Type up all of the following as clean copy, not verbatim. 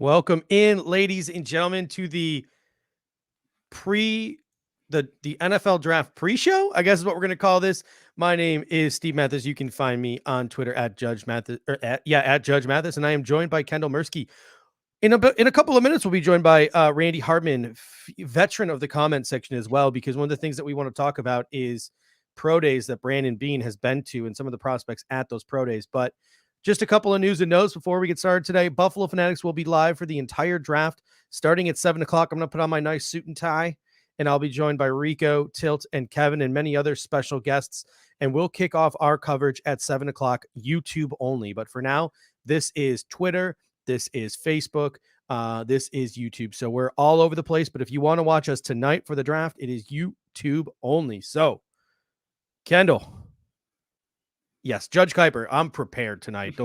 Welcome in, ladies and gentlemen, to the NFL draft pre-show, I guess is what we're going to call this. My name is Steve Mathis. You can find me on Twitter at Judge Mathis, at Judge Mathis, and I am joined by Kendall Mirsky. In a couple of minutes, we'll be joined by Randy Hartman, veteran of the comment section as well, because one of the things that we want to talk about is pro days that Brandon Beane has been to and some of the prospects at those pro days. But just a couple of news and notes before we get started today. Buffalo Fanatics will be live for the entire draft starting at 7 o'clock. I'm going to put on my nice suit and tie, and I'll be joined by Rico, Tilt, and Kevin, and many other special guests. And we'll kick off our coverage at 7 o'clock, YouTube only. But for now, this is Twitter. This is Facebook. This is YouTube. So we're all over the place. But if you want to watch us tonight for the draft, it is YouTube only. So, Kendall. Yes, Judge Kuiper, I'm prepared tonight.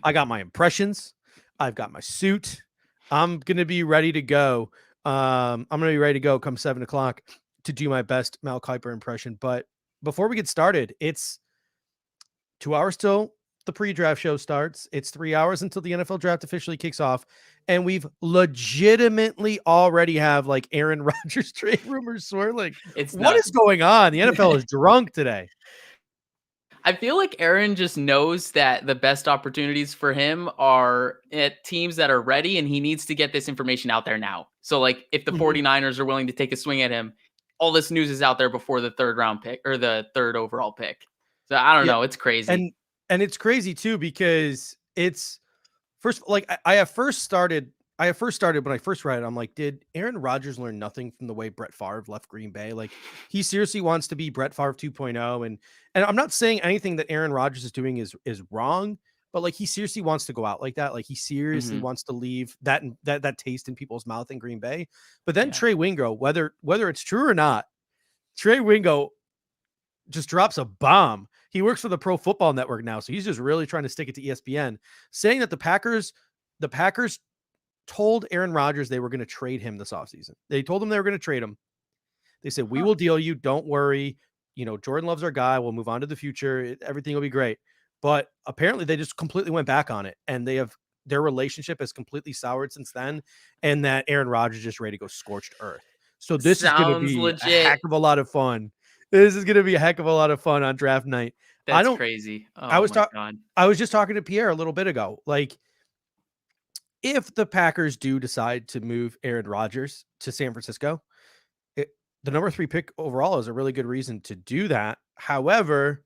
I got my impressions. I've got my suit. I'm going to be ready to go. I'm going to be ready to go come 7 o'clock to do my best Mel Kiper impression. But before we get started, it's 2 hours till the pre-draft show starts. It's 3 hours until the NFL draft officially kicks off. And we've legitimately already have like Aaron Rodgers trade rumors swirling. What is going on? The NFL is drunk today. I feel like Aaron just knows that the best opportunities for him are at teams that are ready, and he needs to get this information out there now. So, like, if the 49ers are willing to take a swing at him, all this news is out there before the third round pick or the third overall pick. So, I don't know. It's crazy. And it's crazy, too, because it's first, like, I first started when I first read it, I'm like, did Aaron Rodgers learn nothing from the way Brett Favre left Green Bay? Like, he seriously wants to be Brett Favre 2.0. And I'm not saying anything that Aaron Rodgers is doing is wrong, but like, he seriously wants to go out like that. Like, he seriously wants to leave that taste in people's mouth in Green Bay. But then Trey Wingo, whether it's true or not, Trey Wingo just drops a bomb. He works for the Pro Football Network now. So he's just really trying to stick it to ESPN, saying that the Packers told Aaron Rodgers they were going to trade him this offseason. They told him they were going to trade him. They said, we will deal you. Don't worry. You know, Jordan Love's our guy. We'll move on to the future. Everything will be great. But apparently they just completely went back on it. And their relationship has completely soured since then. And that Aaron Rodgers is just ready to go scorched earth. So this is going to be legit. A heck of a lot of fun. This is going to be a heck of a lot of fun on draft night. That's crazy. Oh, I was just talking to Pierre a little bit ago. Like, if the Packers do decide to move Aaron Rodgers to San Francisco, the number 3 pick overall is a really good reason to do that. However,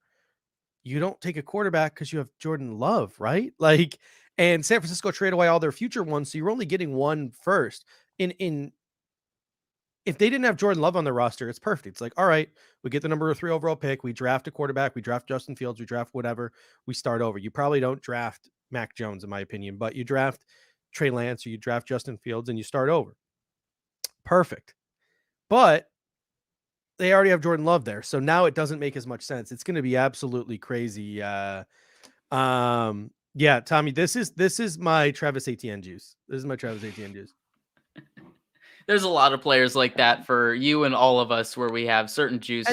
you don't take a quarterback because you have Jordan Love, right? Like, and San Francisco trade away all their future ones, so you're only getting one first. If they didn't have Jordan Love on their roster, it's perfect. It's like, all right, we get the number 3 overall pick, we draft a quarterback, we draft Justin Fields, we draft whatever, we start over. You probably don't draft Mac Jones, in my opinion, but you draft Trey Lance, or you draft Justin Fields and you start over. Perfect. But they already have Jordan Love there. So now it doesn't make as much sense. It's going to be absolutely crazy. Tommy, this is my Travis Etienne juice. This is my Travis Etienne juice. There's a lot of players like that for you and all of us where we have certain juice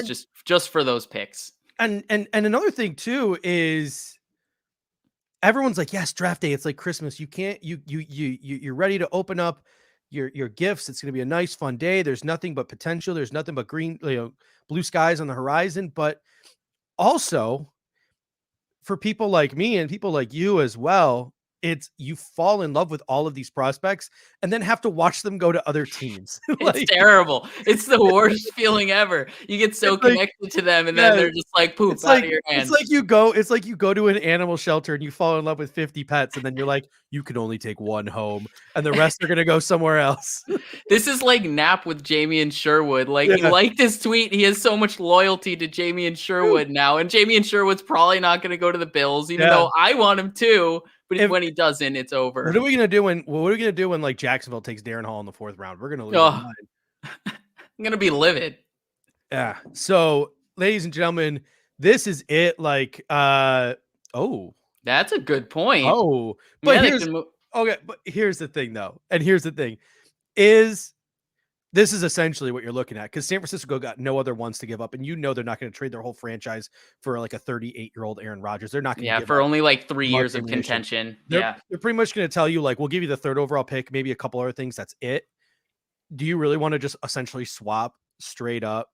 just for those picks. And another thing too is everyone's like, yes, draft day. It's like Christmas. You can't, you're ready to open up your gifts. It's going to be a nice, fun day. There's nothing but potential. There's nothing but green, blue skies on the horizon. But also for people like me and people like you as well, it's you fall in love with all of these prospects and then have to watch them go to other teams. It's terrible. It's the worst feeling ever. You get so connected to them and then they're just like poof out of your hands. It's like you go to an animal shelter and you fall in love with 50 pets and then you're like, you can only take one home and the rest are going to go somewhere else. This is like Nap with Jamie and Sherwood. Like he liked his tweet. He has so much loyalty to Jamie and Sherwood now. And Jamie and Sherwood's probably not going to go to the Bills, even though I want him to. But when he doesn't, it's over. What are we gonna do when like Jacksonville takes Darren Hall in the 4th round? We're gonna lose our mind. I'm gonna be livid. Yeah. So, ladies and gentlemen, this is it. Like, that's a good point. But here's the thing, though. And here's the thing: is This is essentially what you're looking at, because San Francisco got no other ones to give up, and they're not going to trade their whole franchise for like a 38-year-old Aaron Rodgers. They're not going to Yeah, give for up only like 3 much years of ammunition. contention. They're Yeah. they're pretty much going to tell you, like, we'll give you the 3rd overall pick, maybe a couple other things. That's it. Do you really want to just essentially swap straight up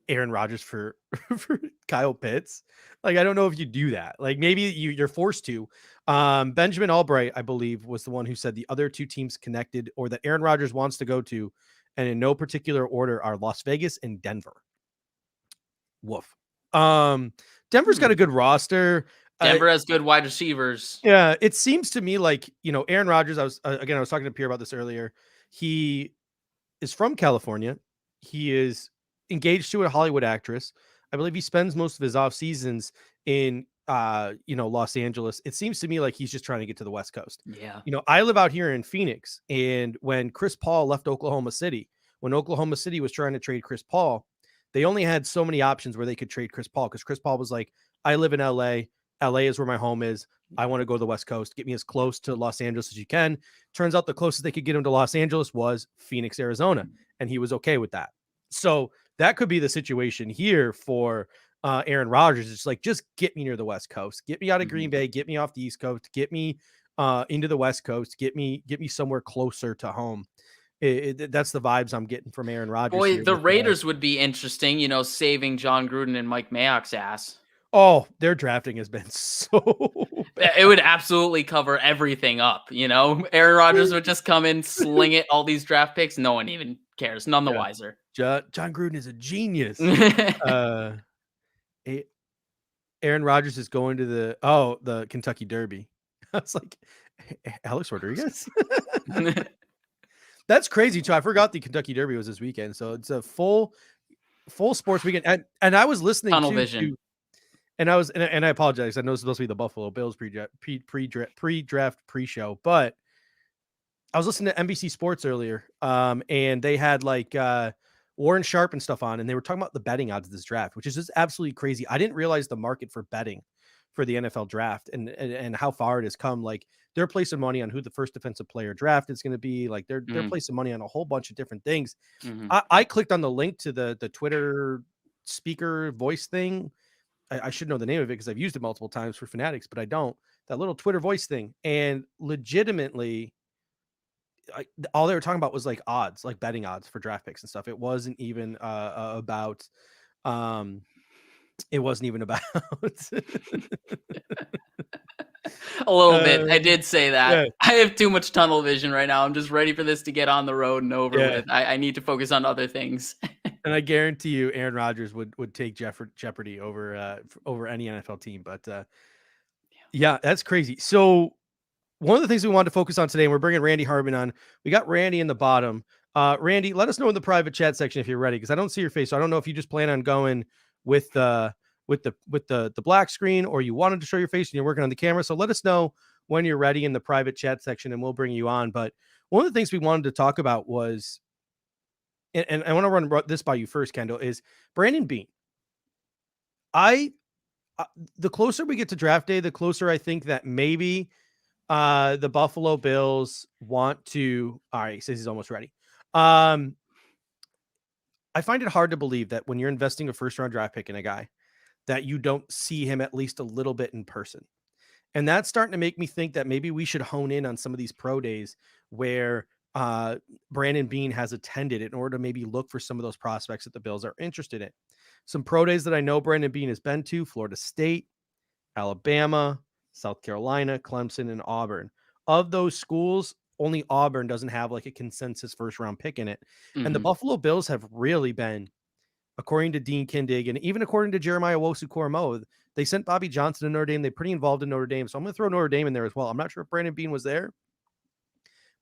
Aaron Rodgers for for Kyle Pitts? Like, I don't know if you do that. Like, maybe you're forced to. Benjamin Albright, I believe, was the one who said the other 2 teams connected, or that Aaron Rodgers wants to go to, and in no particular order, are Las Vegas and Denver. Woof. Denver's got a good roster. Denver has good wide receivers. Yeah, it seems to me like, Aaron Rodgers, I was talking to Pierre about this earlier. He is from California. He is engaged to a Hollywood actress. I believe he spends most of his off seasons in Los Angeles. It seems to me like he's just trying to get to the West Coast. Yeah. I live out here in Phoenix, and when Chris Paul left Oklahoma City, when Oklahoma City was trying to trade Chris Paul, they only had so many options where they could trade Chris Paul, because Chris Paul was like, I live in LA. LA is where my home is. I want to go to the West Coast. Get me as close to Los Angeles as you can. Turns out the closest they could get him to Los Angeles was Phoenix, Arizona, and he was okay with that. So that could be the situation here for Aaron Rodgers. It's like, just get me near the West Coast. Get me out of Green Bay. Get me off the East Coast. Get me into the West Coast. Get me somewhere closer to home. That's the vibes I'm getting from Aaron Rodgers. Boy, the Raiders would be interesting, saving John Gruden and Mike Mayock's ass. Oh, their drafting has been so bad. It would absolutely cover everything up, Aaron Rodgers would just come in, sling it, all these draft picks. No one even cares. None the wiser. John Gruden is a genius. Aaron Rodgers is going to the Kentucky Derby. I was like, Alex Rodriguez? That's crazy too. I forgot the Kentucky Derby was this weekend. So it's a full sports weekend. And I was listening Tunnel vision. And I apologize. I know it's supposed to be the Buffalo Bills pre-draft pre-show, but I was listening to NBC Sports earlier, and they had like Warren Sharp and stuff on, and they were talking about the betting odds of this draft, which is just absolutely crazy. I didn't realize the market for betting for the NFL draft and how far it has come. Like, they're placing money on who the first defensive player draft is going to be. Like, they're placing money on a whole bunch of different things. I clicked on the link to the Twitter speaker voice thing. I should know the name of it because I've used it multiple times for Fanatics, but I don't. That little Twitter voice thing. And legitimately, all they were talking about was like odds, like betting odds for draft picks and stuff. It wasn't even about it wasn't even about a little bit. I did say that. Yeah. I have too much tunnel vision right now. I'm just ready for this to get on the road and over with. I need to focus on other things. And I guarantee you, Aaron Rodgers would take Jeopardy over any NFL team. But yeah, that's crazy. So one of the things we wanted to focus on today, and we're bringing Randy Harbin on. We got Randy in the bottom. Randy, let us know in the private chat section if you're ready, because I don't see your face. So I don't know if you just plan on going with the black screen, or you wanted to show your face and you're working on the camera. So let us know when you're ready in the private chat section, and we'll bring you on. But one of the things we wanted to talk about was, and I want to run this by you first, Kendall, is Brandon Beane. The closer we get to draft day, the closer I think that maybe the Buffalo Bills want to. All right, he says he's almost ready. I find it hard to believe that when you're investing a first round draft pick in a guy, that you don't see him at least a little bit in person. And that's starting to make me think that maybe we should hone in on some of these pro days where Brandon Beane has attended in order to maybe look for some of those prospects that the Bills are interested in. Some pro days that I know Brandon Beane has been to: Florida State, Alabama, South Carolina, Clemson, and Auburn. Of those schools, only Auburn doesn't have like a consensus first round pick in it. And the Buffalo Bills have really been, according to Dean Kindig and even according to Jeremiah Owusu-Koramoah, they sent Bobby Johnson to Notre Dame. They're pretty involved in Notre Dame. So I'm going to throw Notre Dame in there as well. I'm not sure if Brandon Beane was there,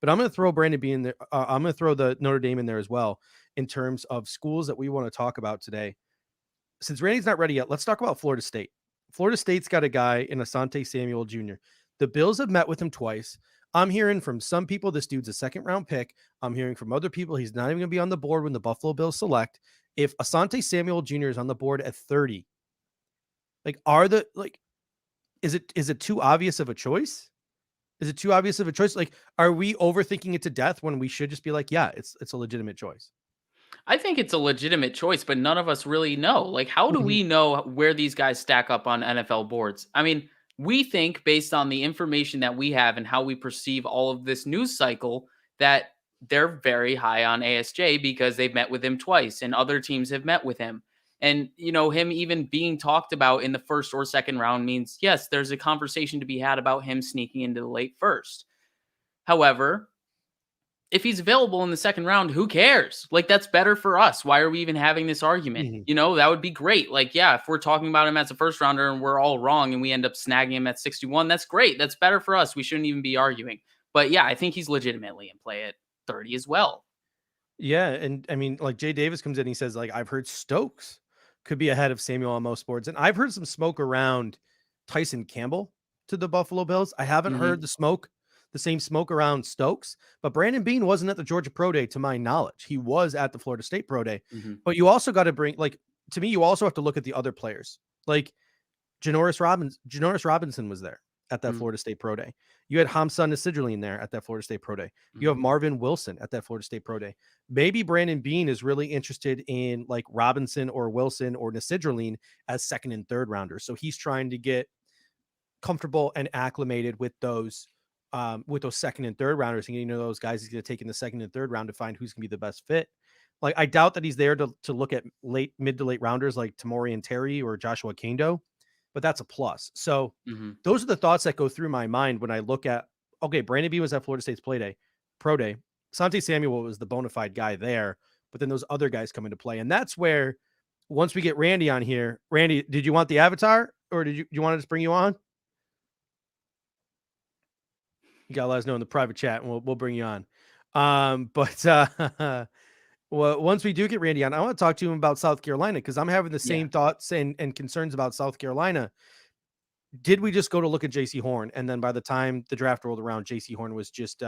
but I'm going to throw Brandon Beane in there. I'm going to throw the Notre Dame in there as well in terms of schools that we want to talk about today. Since Randy's not ready yet, let's talk about Florida State. Florida State's got a guy in Asante Samuel Jr. The Bills have met with him twice. I'm hearing from some people this dude's a second round pick. I'm hearing from other people he's not even going to be on the board when the Buffalo Bills select. If Asante Samuel Jr. is on the board at 30, is it too obvious of a choice? Is it too obvious of a choice? Like, are we overthinking it to death when we should just be like, yeah, it's a legitimate choice? I think it's a legitimate choice, but none of us really know. Like, how do Mhm. we know where these guys stack up on NFL boards? I mean, we think based on the information that we have and how we perceive all of this news cycle that they're very high on ASJ because they've met with him twice and other teams have met with him. And, him even being talked about in the first or second round means, yes, there's a conversation to be had about him sneaking into the late first. However, if he's available in the second round, who cares? Like, that's better for us. Why are we even having this argument? Mhm. That would be great. Like, yeah, if we're talking about him as a first rounder and we're all wrong and we end up snagging him at 61, that's great. That's better for us. We shouldn't even be arguing. But yeah, I think he's legitimately in play at 30 as well. Yeah, and I mean, like Jay Davis comes in, he says, like, I've heard Stokes could be ahead of Samuel on most boards, and I've heard some smoke around Tyson Campbell to the Buffalo Bills. I haven't heard Hmm. the same smoke around Stokes, but Brandon Bean wasn't at the Georgia Pro Day to my knowledge. He was at the Florida State Pro Day, Hmm. but you also got to bring, like, to me, you also have to look at the other players. Like Janoris Robinson was there at that Hmm. Florida State Pro Day. You had Hamza Nasidrline there at that Florida State Pro Day. You have Marvin Wilson at that Florida State Pro Day. Maybe Brandon Bean is really interested in like Robinson or Wilson or Nasidrline as second and third rounders. So he's trying to get comfortable and acclimated with those second and third rounders, and those guys he's going to take in the second and third round to find who's going to be the best fit. Like, I doubt that he's there to look at mid to late rounders like Tamori and Terry or Joshua Kando, but that's a plus. So Hmm. those are the thoughts that go through my mind when I look at, okay, Brandon B was at Florida State's pro day. Sante Samuel was the bona fide guy there, but then those other guys come into play. And that's where, once we get Randy on here, Randy, did you want the avatar or did you want to just bring you on? You gotta let us know in the private chat and we'll bring you on. But well, once we do get Randy on, I want to talk to him about South Carolina because I'm having the Yeah. same thoughts and concerns about South Carolina. Did we just go to look at JC Horn, and then by the time the draft rolled around, JC Horn was just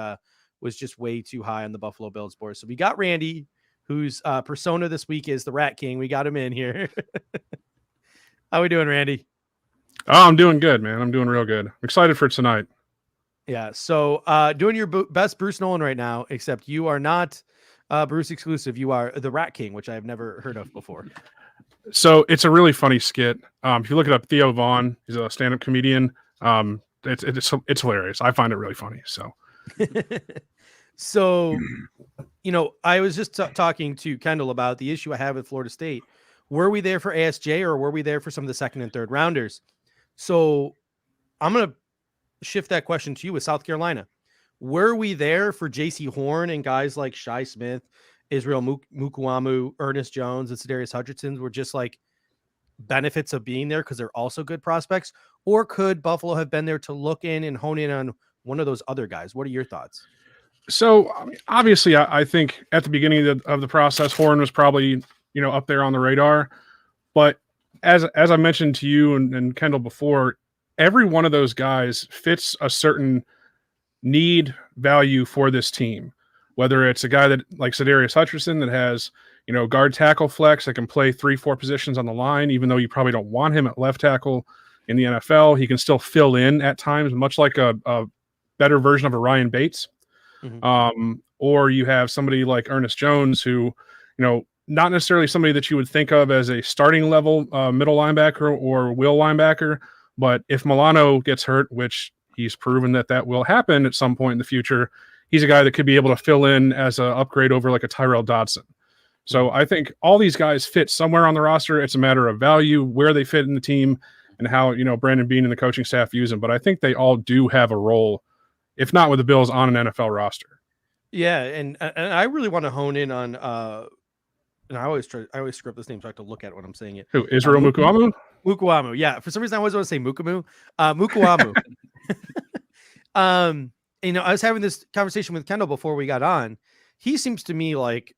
way too high on the Buffalo Bills board? So we got Randy, whose persona this week is the Rat King. We got him in here. How we doing, Randy? Oh, I'm doing good, man. I'm doing real good. I'm excited for tonight. Yeah. So doing your best Bruce Nolan right now, except you are not Bruce exclusive. You are the Rat King, which I have never heard of before. So it's a really funny skit. If you look it up, Theo Vaughn, he's a stand-up comedian. It's hilarious. I find it really funny. So, I was just talking to Kendall about the issue I have with Florida State. Were we there for ASJ or were we there for some of the second and third rounders? So I'm going to shift that question to you with South Carolina. Were we there for JC Horn and guys like Shi Smith, Israel Mukuamu, Ernest Jones, and Sedarius Hutchinson were just like benefits of being there because they're also good prospects? Or could Buffalo have been there to look in and hone in on one of those other guys? What are your thoughts? So I mean, obviously, I think at the beginning of the process, Horn was probably up there on the radar. But as I mentioned to you and Kendall before, every one of those guys fits a certain need value for this team. Whether it's a guy that like Sedarius Hutchinson that has guard tackle flex that can play 3-4 positions on the line, even though you probably don't want him at left tackle in the NFL, he can still fill in at times, much like a better version of a Ryan Bates. Or you have somebody like Ernest Jones who, not necessarily somebody that you would think of as a starting level middle linebacker or will linebacker, but if Milano gets hurt, which he's proven that will happen at some point in the future, he's a guy that could be able to fill in as an upgrade over like a Tyrell Dodson. So I think all these guys fit somewhere on the roster. It's a matter of value, where they fit in the team, and how Brandon Beane and the coaching staff use them. But I think they all do have a role, if not with the Bills, on an NFL roster. Yeah, and I really want to hone in on and I always screw up this name so I have to look at it when I'm saying it. Who, Israel Mukuamu? Mukuamu. Yeah, for some reason I always want to say Mukumu. Mukuamu. I was having this conversation with Kendall before we got on. He seems to me like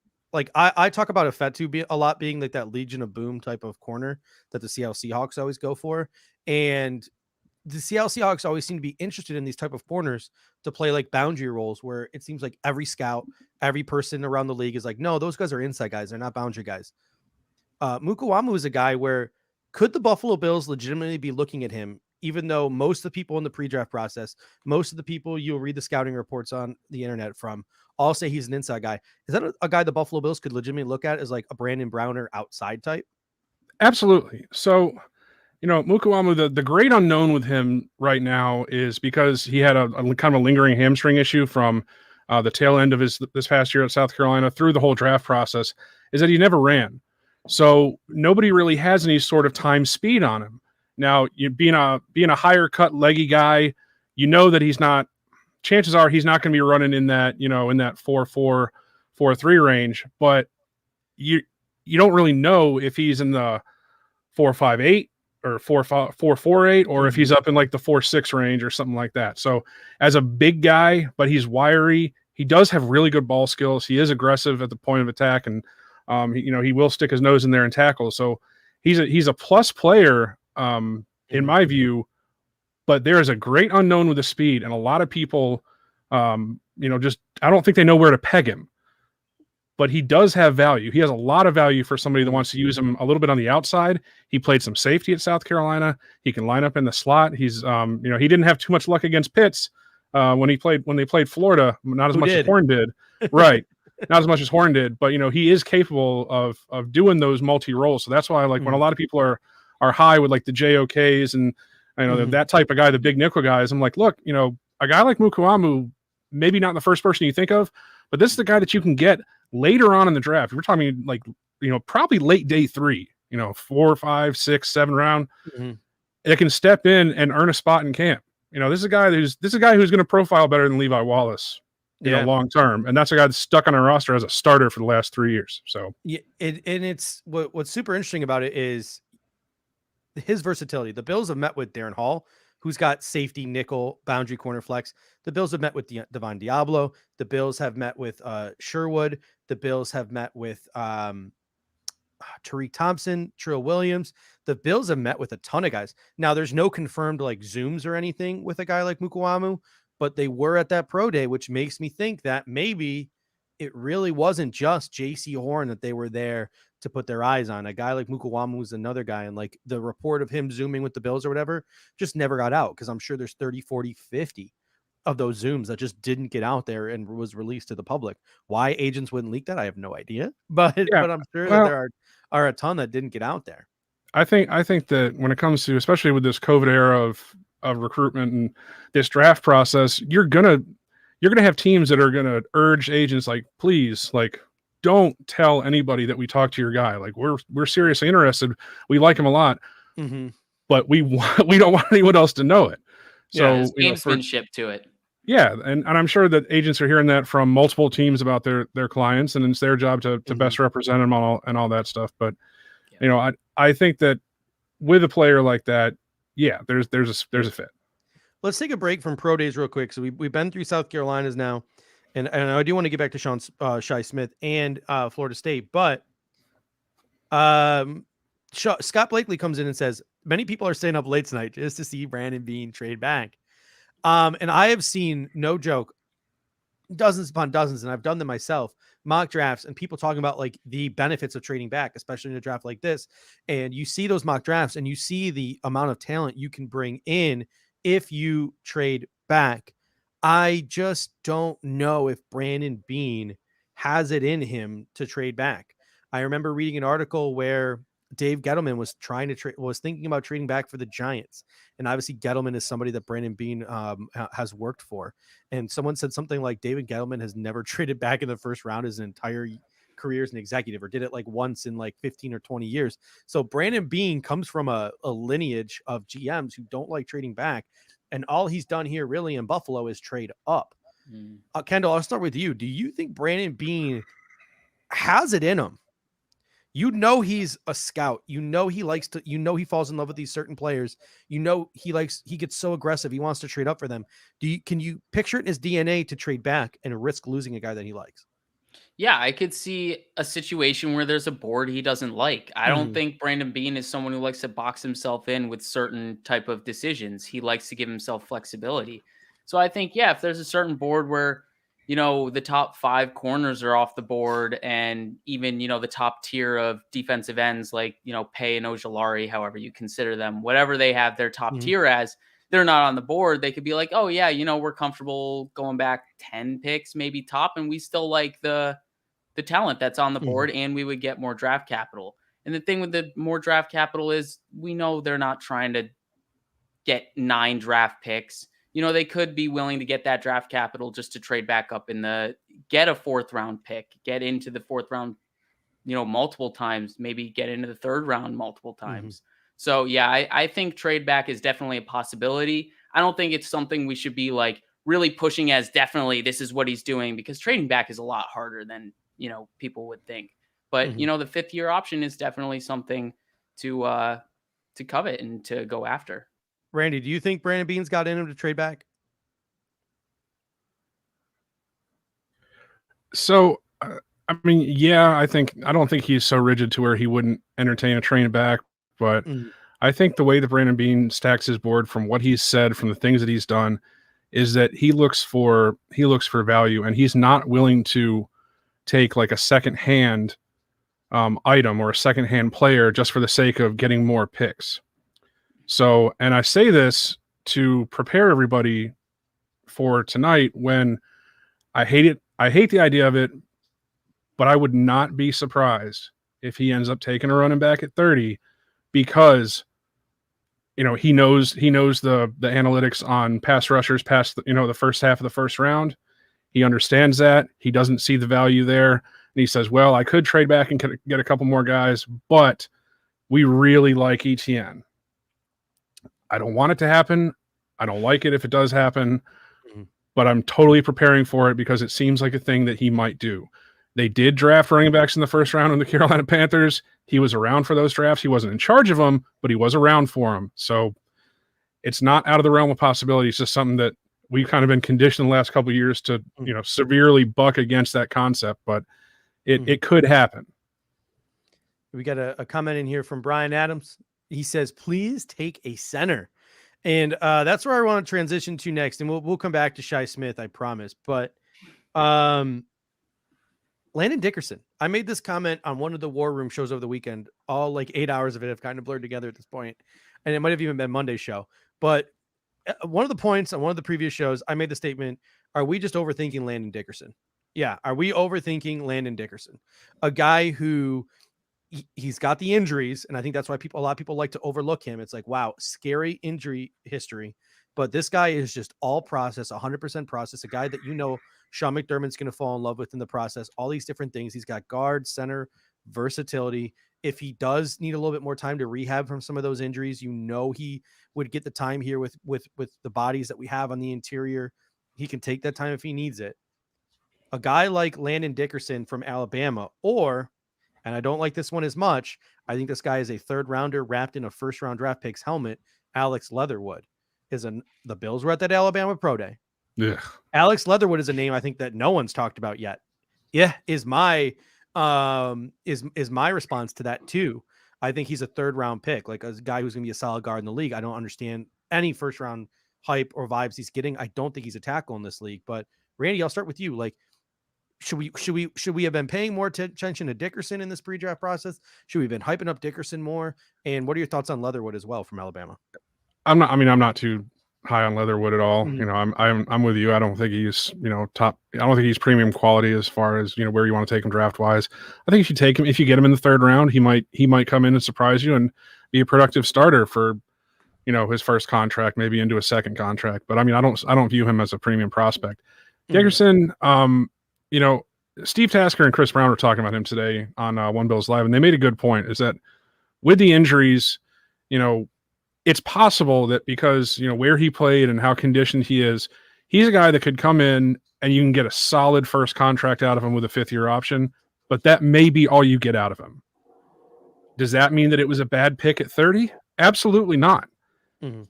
I talk about Efetu a lot being like that Legion of Boom type of corner that the Seattle Seahawks always go for, and the Seattle Seahawks always seem to be interested in these type of corners to play like boundary roles where it seems like every scout, every person around the league is like, no, those guys are inside guys. They're not boundary guys. Mukuamu is a guy where could the Buffalo Bills legitimately be looking at him even though most of the people in the pre-draft process, most of the people you'll read the scouting reports on the internet from, all say he's an inside guy. Is that a guy the Buffalo Bills could legitimately look at as like a Brandon Browner outside type? Absolutely. So, Mukuamu, the great unknown with him right now is because he had a kind of a lingering hamstring issue from the tail end of this past year at South Carolina through the whole draft process, is that he never ran. So nobody really has any sort of time speed on him. Now, being a higher cut leggy guy, that he's not. Chances are he's not going to be running in that 4.4, 4.3 range. But you don't really know if he's in the 4.58 or 4.48, or if he's up in like the 4.6 range or something like that. So as a big guy, but he's wiry, he does have really good ball skills. He is aggressive at the point of attack, and he will stick his nose in there and tackle. So he's a plus player in my view. But there is a great unknown with the speed, and a lot of people, I don't think they know where to peg him. But he does have value. He has a lot of value for somebody that wants to use him a little bit on the outside. He played some safety at South Carolina. He can line up in the slot. He's, he didn't have too much luck against Pitts when they played Florida. Not as much as Horn did, right? Not as much as Horn did, but he is capable of doing those multi roles. So that's why, like, when a lot of people are high with like the JOKs and that type of guy, the big nickel guys, I'm like, look, a guy like Mukuamu, maybe not the first person you think of, but this is the guy that you can get later on in the draft. We're talking like, probably late day 3, 4, 5, 6, 7 round. It can step in and earn a spot in camp. This is a guy who's going to profile better than Levi Wallace, long term. And that's a guy that's stuck on our roster as a starter for the last 3 years. So yeah, and it's what's super interesting about it is his versatility. The Bills have met with Darren Hall, who's got safety, nickel, boundary corner flex. The Bills have met with Devon Diablo. The Bills have met with Sherwood. The Bills have met with Tariq Thompson, Trill Williams. The Bills have met with a ton of guys. Now, there's no confirmed like Zooms or anything with a guy like Mukuamu, but they were at that pro day, which makes me think that maybe it really wasn't just JC Horn that they were there to put their eyes on. A guy like Mukuamu was another guy, and like the report of him zooming with the Bills or whatever just never got out, because I'm sure there's 30, 40, 50 of those Zooms that just didn't get out there and was released to the public. Why agents wouldn't leak that, I have no idea. But I'm sure that there are a ton that didn't get out there. I think that when it comes to, especially with this COVID era of recruitment and this draft process, you're gonna have teams that are gonna urge agents like, please, like, don't tell anybody that we talked to your guy. Like, we're seriously interested. We like him a lot, but we don't want anyone else to know it. So there's gamesmanship to it. Yeah, and I'm sure that agents are hearing that from multiple teams about their clients, and it's their job to best represent them and all that stuff. But I think that with a player like that, yeah, there's a fit. Let's take a break from pro days real quick. So we've been through South Carolina's now, and I do want to get back to Shi Smith and Florida State, but Scott Blakely comes in and says many people are staying up late tonight just to see Brandon Beane trade back. And I have seen, no joke, dozens upon dozens, and I've done them myself, mock drafts and people talking about like the benefits of trading back, especially in a draft like this. And you see those mock drafts and you see the amount of talent you can bring in if you trade back. I just don't know if Brandon Beane has it in him to trade back. I remember reading an article where Dave Gettleman was thinking about trading back for the Giants. And obviously Gettleman is somebody that Brandon Beane has worked for. And someone said something like David Gettleman has never traded back in the first round his entire career as an executive, or did it like once in like 15 or 20 years. So Brandon Beane comes from a lineage of GMs who don't like trading back. And all he's done here really in Buffalo is trade up. Kendall, I'll start with you. Do you think Brandon Beane has it in him? He's a scout. He falls in love with these certain players. He gets so aggressive. He wants to trade up for them. Can you picture it in his DNA to trade back and risk losing a guy that he likes? Yeah, I could see a situation where there's a board he doesn't like. I don't think Brandon Beane is someone who likes to box himself in with certain type of decisions. He likes to give himself flexibility. So I think, if there's a certain board where the top 5 corners are off the board, and even, the top tier of defensive ends like, Pay and Ojulari, however you consider them, whatever they have their top tier as, they're not on the board. They could be like, oh yeah, we're comfortable going back 10 picks, maybe top, and we still like the talent that's on the board, and we would get more draft capital. And the thing with the more draft capital is we know they're not trying to get 9 draft picks. They could be willing to get that draft capital just to trade back up get a 4th round pick, get into the 4th round, multiple times, maybe get into the 3rd round multiple times. So yeah, I think trade back is definitely a possibility. I don't think it's something we should be like really pushing as definitely this is what he's doing, because trading back is a lot harder than, people would think. But, the 5th year option is definitely something to covet and to go after. Randy, do you think Brandon Beane's got in him to trade back? So, I mean, yeah, I don't think he's so rigid to where he wouldn't entertain a trade back, but I think the way that Brandon Beane stacks his board, from what he's said, from the things that he's done, is that he looks for value, and he's not willing to take like a secondhand item or a secondhand player just for the sake of getting more picks. So, and I say this to prepare everybody for tonight, when I hate the idea of it, but I would not be surprised if he ends up taking a running back at 30, because he knows the analytics on pass rushers past the first half of the first round. He understands that. He doesn't see the value there. And he says, well, I could trade back and get a couple more guys, but we really like ETN. I don't want it to happen. I don't like it if it does happen, but I'm totally preparing for it because it seems like a thing that he might do. They did draft running backs in the first round in the Carolina Panthers. He was around for those drafts. He wasn't in charge of them, but he was around for them. So it's not out of the realm of possibility. It's just something that we've kind of been conditioned the last couple of years to, severely buck against that concept, but it could happen. We got a comment in here from Brian Adams. He says, please take a center. And that's where I want to transition to next. And we'll come back to Shi Smith, I promise. But Landon Dickerson, I made this comment on one of the War Room shows over the weekend. All like 8 hours of it have kind of blurred together at this point. And it might have even been Monday's show. But one of the points on one of the previous shows, I made the statement, are we just overthinking Landon Dickerson? Yeah. Are we overthinking Landon Dickerson? A guy who he's got the injuries, and I think that's why a lot of people like to overlook him. It's like, wow, scary injury history, but this guy is just all process, 100% process, a guy that Sean McDermott's going to fall in love with in the process, all these different things. He's got guard, center, versatility. If he does need a little bit more time to rehab from some of those injuries, he would get the time here with the bodies that we have on the interior. He can take that time if he needs it. A guy like Landon Dickerson from Alabama, and I don't like this one as much, I think this guy is a 3rd rounder wrapped in a 1st round draft pick's helmet. Alex Leatherwood the Bills were at that Alabama Pro Day. Yeah. Alex Leatherwood is a name I think that no one's talked about yet. Yeah, is my response to that too. I think he's a 3rd round pick, like a guy who's going to be a solid guard in the league. I don't understand any 1st round hype or vibes he's getting. I don't think he's a tackle in this league. But Randy, I'll start with you. Like, should we have been paying more attention to Dickerson in this pre-draft process? Should we have been hyping up Dickerson more? And what are your thoughts on Leatherwood as well from Alabama? I'm not too high on Leatherwood at all. I'm with you. I don't think he's, top. I don't think he's premium quality as far as, where you want to take him draft wise. I think if you take him, if you get him in the 3rd round, he might come in and surprise you and be a productive starter for, his first contract, maybe into a 2nd contract. But I don't view him as a premium prospect. Dickerson, Steve Tasker and Chris Brown were talking about him today on One Bills Live, and they made a good point, is that with the injuries, it's possible that because, where he played and how conditioned he is, he's a guy that could come in and you can get a solid first contract out of him with a 5th year option, but that may be all you get out of him. Does that mean that it was a bad pick at 30? Absolutely not.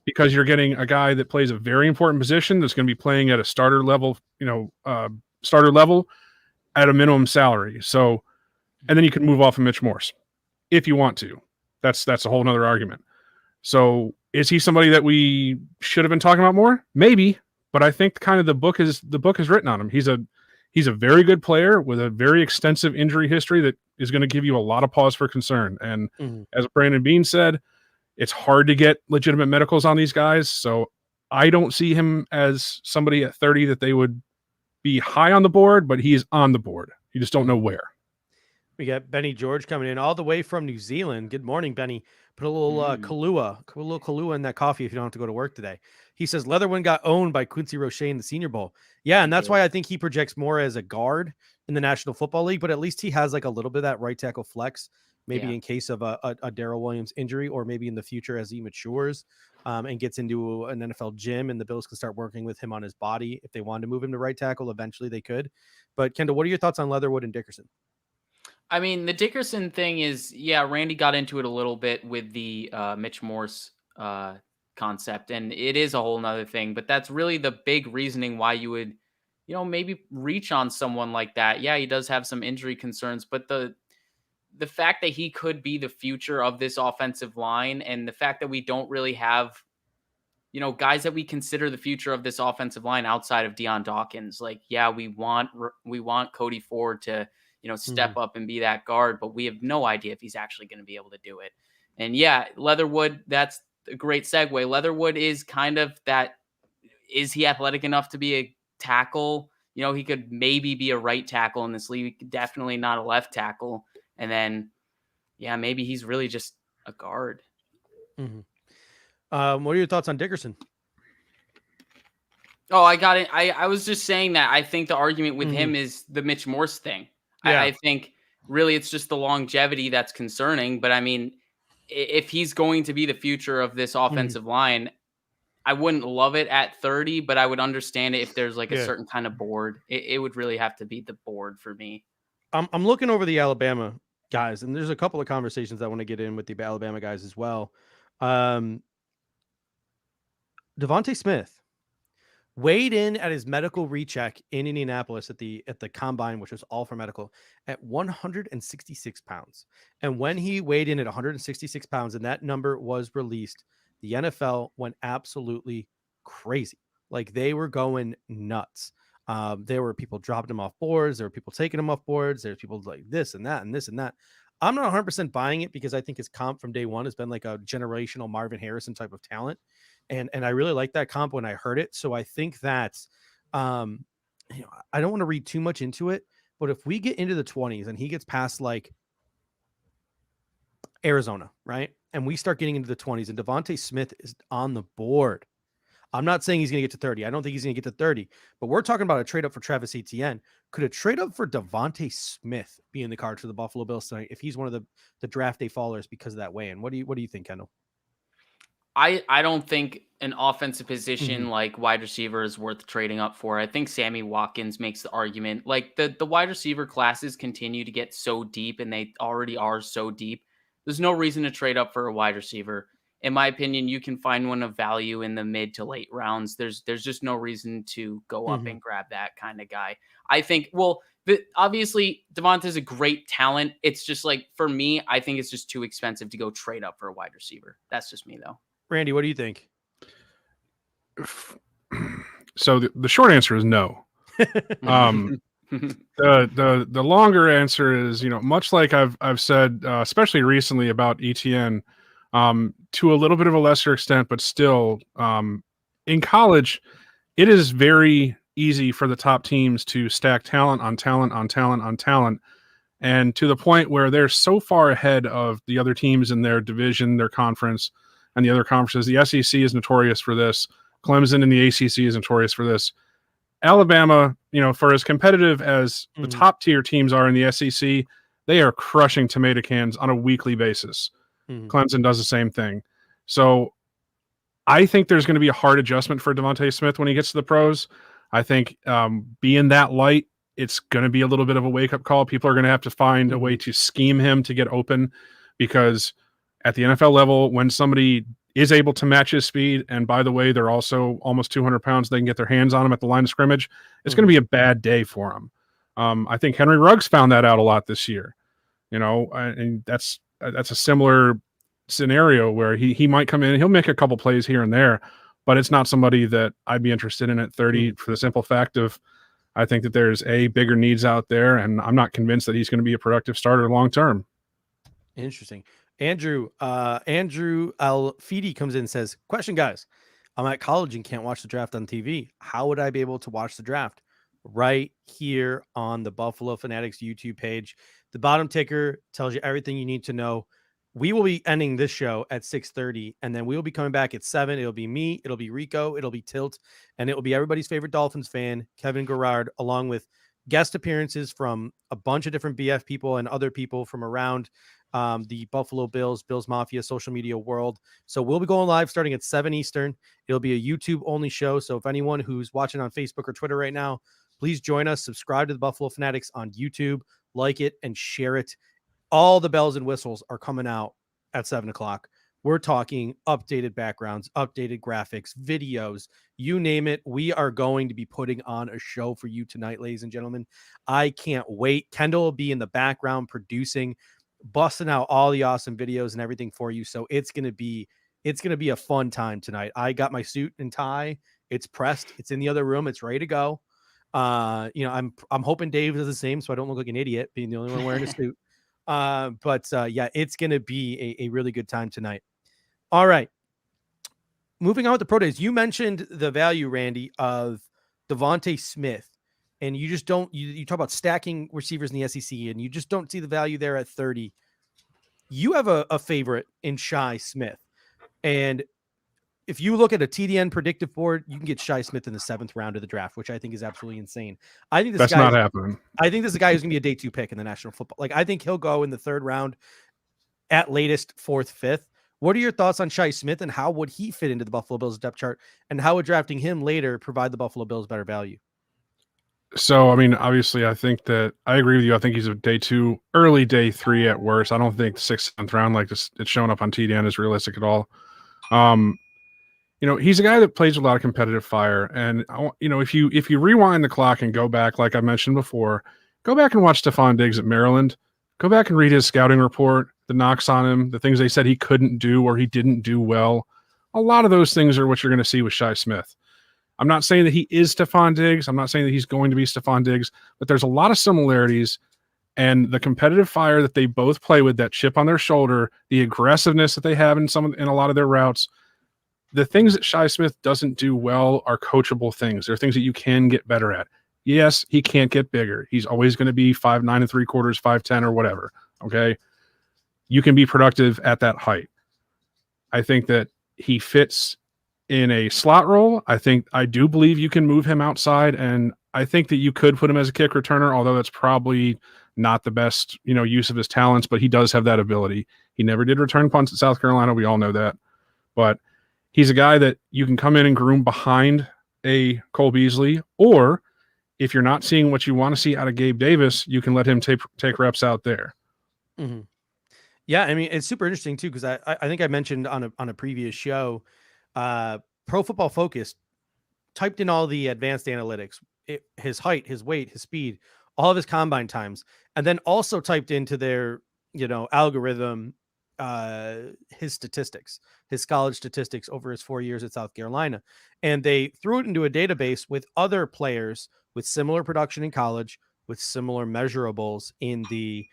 Because you're getting a guy that plays a very important position that's going to be playing at a starter level, at a minimum salary. So, and then you can move off of Mitch Morse if you want to. That's a whole nother argument. So is he somebody that we should have been talking about more? Maybe, but I think kind of the book is written on him. He's He's a very good player with a very extensive injury history that is going to give you a lot of pause for concern. And as Brandon Bean said, it's hard to get legitimate medicals on these guys. So I don't see him as somebody at 30 that they would be high on the board, but he's on the board. You just don't know where. We got Benny George coming in all the way from New Zealand. Good morning, Benny. Put a little Kahlua in that coffee if you don't have to go to work today. He says Leatherwood got owned by Quincy Roche in the Senior Bowl. Yeah, and that's why I think he projects more as a guard in the National Football League, but at least he has like a little bit of that right tackle flex, maybe in case of a Darrell Williams injury, or maybe in the future as he matures and gets into an NFL gym and the Bills can start working with him on his body. If they wanted to move him to right tackle, eventually they could. But Kendall, what are your thoughts on Leatherwood and Dickerson? I mean, the Dickerson thing is, Randy got into it a little bit with the Mitch Morse concept, and it is a whole nother thing, but that's really the big reasoning why you would, maybe reach on someone like that. Yeah, he does have some injury concerns, but the fact that he could be the future of this offensive line, and the fact that we don't really have, guys that we consider the future of this offensive line outside of Deion Dawkins. Like, yeah, we want Cody Ford to, step up and be that guard, but we have no idea if he's actually going to be able to do it. And yeah, Leatherwood, that's a great segue. Leatherwood is kind of that. Is he athletic enough to be a tackle? He could maybe be a right tackle in this league, definitely not a left tackle. And then, maybe he's really just a guard. What are your thoughts on Dickerson? Oh, I got it. I was just saying that I think the argument with him is the Mitch Morse thing. Yeah. I think really it's just the longevity that's concerning. But I mean, if he's going to be the future of this offensive line, I wouldn't love it at 30, but I would understand it if there's like a certain kind of board. It would really have to be the board for me. I'm looking over the Alabama guys, and there's a couple of conversations I want to get in with the Alabama guys as well. Devontae Smith weighed in at his medical recheck in Indianapolis at the combine, which was all for medical, at 166 pounds. And when he weighed in at 166 pounds and that number was released, the NFL went absolutely crazy. Like, they were going nuts. There were people dropping him off boards. There were people taking him off boards. There's people like this and that and this and that. I'm not 100% buying it because I think his comp from day one has been like a generational Marvin Harrison type of talent. And I really like that comp when I heard it. So I think that, I don't want to read too much into it, but if we get into the 20s and he gets past like Arizona, right? And we start getting into the 20s and Devontae Smith is on the board. I'm not saying he's going to get to 30. I don't think he's going to get to 30, but we're talking about a trade up for Travis Etienne. Could a trade up for Devontae Smith be in the cards for the Buffalo Bills tonight if he's one of the draft day fallers because of that weigh-in? What do you think, Kendall? I don't think an offensive position like wide receiver is worth trading up for. I think Sammy Watkins makes the argument. Like, the wide receiver classes continue to get so deep, and they already are so deep. There's no reason to trade up for a wide receiver. In my opinion, you can find one of value in the mid to late rounds. There's just no reason to go up and grab that kind of guy. I think, obviously Devonta's a great talent. It's just like, for me, I think it's just too expensive to go trade up for a wide receiver. That's just me though. Randy, what do you think? So the short answer is no. The longer answer is, much like I've said, especially recently about ETN, to a little bit of a lesser extent, but still, in college, it is very easy for the top teams to stack talent on talent on talent on talent, and to the point where they're so far ahead of the other teams in their division, their conference, and the other conferences. The SEC is notorious for this. Clemson and the ACC is notorious for this. Alabama, for as competitive as the top tier teams are in the SEC, they are crushing tomato cans on a weekly basis. Clemson does the same thing. So I think there's going to be a hard adjustment for Devontae Smith when he gets to the pros. I think being that light, it's going to be a little bit of a wake-up call. People are going to have to find a way to scheme him to get open, because at the NFL level, when somebody is able to match his speed, and by the way, they're also almost 200 pounds, they can get their hands on him at the line of scrimmage, it's going to be a bad day for him. I think Henry Ruggs found that out a lot this year, and that's a similar scenario where he might come in and he'll make a couple plays here and there, but it's not somebody that I'd be interested in at 30 for the simple fact of I think that there's bigger needs out there, and I'm not convinced that he's going to be a productive starter long term. Interesting. Andrew Alfidi comes in and says, question, guys. I'm at college and can't watch the draft on TV. How would I be able to watch the draft? Right here on the Buffalo Fanatics YouTube page. The bottom ticker tells you everything you need to know. We will be ending this show at 6:30, and then we will be coming back at 7. It'll be me, it'll be Rico, it'll be Tilt, and it will be everybody's favorite Dolphins fan, Kevin Garrard, along with guest appearances from a bunch of different BF people and other people from around the Buffalo Bills Mafia social media world. So we'll be going live starting at 7 Eastern. It'll be a YouTube only show. So if anyone who's watching on Facebook or Twitter right now, please join us, subscribe to the Buffalo Fanatics on YouTube, like it, and share it. All the bells and whistles are coming out at 7 o'clock. We're talking updated backgrounds, updated graphics, videos, you name it. We are going to be putting on a show for you tonight, ladies and gentlemen. I can't wait. Kendall will be in the background producing, busting out all the awesome videos and everything for you. So it's going to be a fun time tonight. I got my suit and tie. It's pressed. It's in the other room. It's ready to go. I'm hoping Dave does the same, so I don't look like an idiot being the only one wearing a suit. Yeah, it's going to be a really good time tonight. All right. Moving on with the pro days. You mentioned the value, Randy, of Devontae Smith, and you just don't, you talk about stacking receivers in the SEC, and you just don't see the value there at 30. You have a favorite in Shi Smith. And if you look at a TDN predictive board, you can get Shi Smith in the 7th round of the draft, which I think is absolutely insane. I think that's not happening. I think this is a guy who's going to be a day 2 pick in the National Football. Like, I think he'll go in the 3rd round, at latest 4th, 5th. What are your thoughts on Shi Smith, and how would he fit into the Buffalo Bills depth chart, and how would drafting him later provide the Buffalo Bills better value? So, I mean, obviously, I think that I agree with you. I think he's a day 2, early day 3 at worst. I don't think the 6th, 7th round, like this, it's showing up on TDN, is realistic at all. He's a guy that plays a lot of competitive fire. And, if you rewind the clock and go back, like I mentioned before, go back and watch Stephon Diggs at Maryland. Go back and read his scouting report, the knocks on him, the things they said he couldn't do or he didn't do well. A lot of those things are what you're going to see with Shi Smith. I'm not saying that he is Stephon Diggs. I'm not saying that he's going to be Stephon Diggs, but there's a lot of similarities, and the competitive fire that they both play with, that chip on their shoulder, the aggressiveness that they have in a lot of their routes. The things that Shi Smith doesn't do well are coachable things. They're things that you can get better at. Yes, he can't get bigger. He's always going to be 5'9 3/4, 5'10 or whatever. Okay. You can be productive at that height. I think that he fits in a slot role. I do believe you can move him outside, and I think that you could put him as a kick returner, although that's probably not the best, use of his talents, but he does have that ability. He never did return punts at South Carolina. We all know that, but he's a guy that you can come in and groom behind a Cole Beasley, or if you're not seeing what you want to see out of Gabe Davis, you can let him take reps out there. Mm-hmm. Yeah, I mean, it's super interesting too, because I think I mentioned on a previous show, Pro Football Focus typed in all the advanced analytics, his height, his weight, his speed, all of his combine times, and then also typed into their algorithm his statistics, his college statistics over his 4 years at South Carolina, and they threw it into a database with other players with similar production in college, with similar measurables in the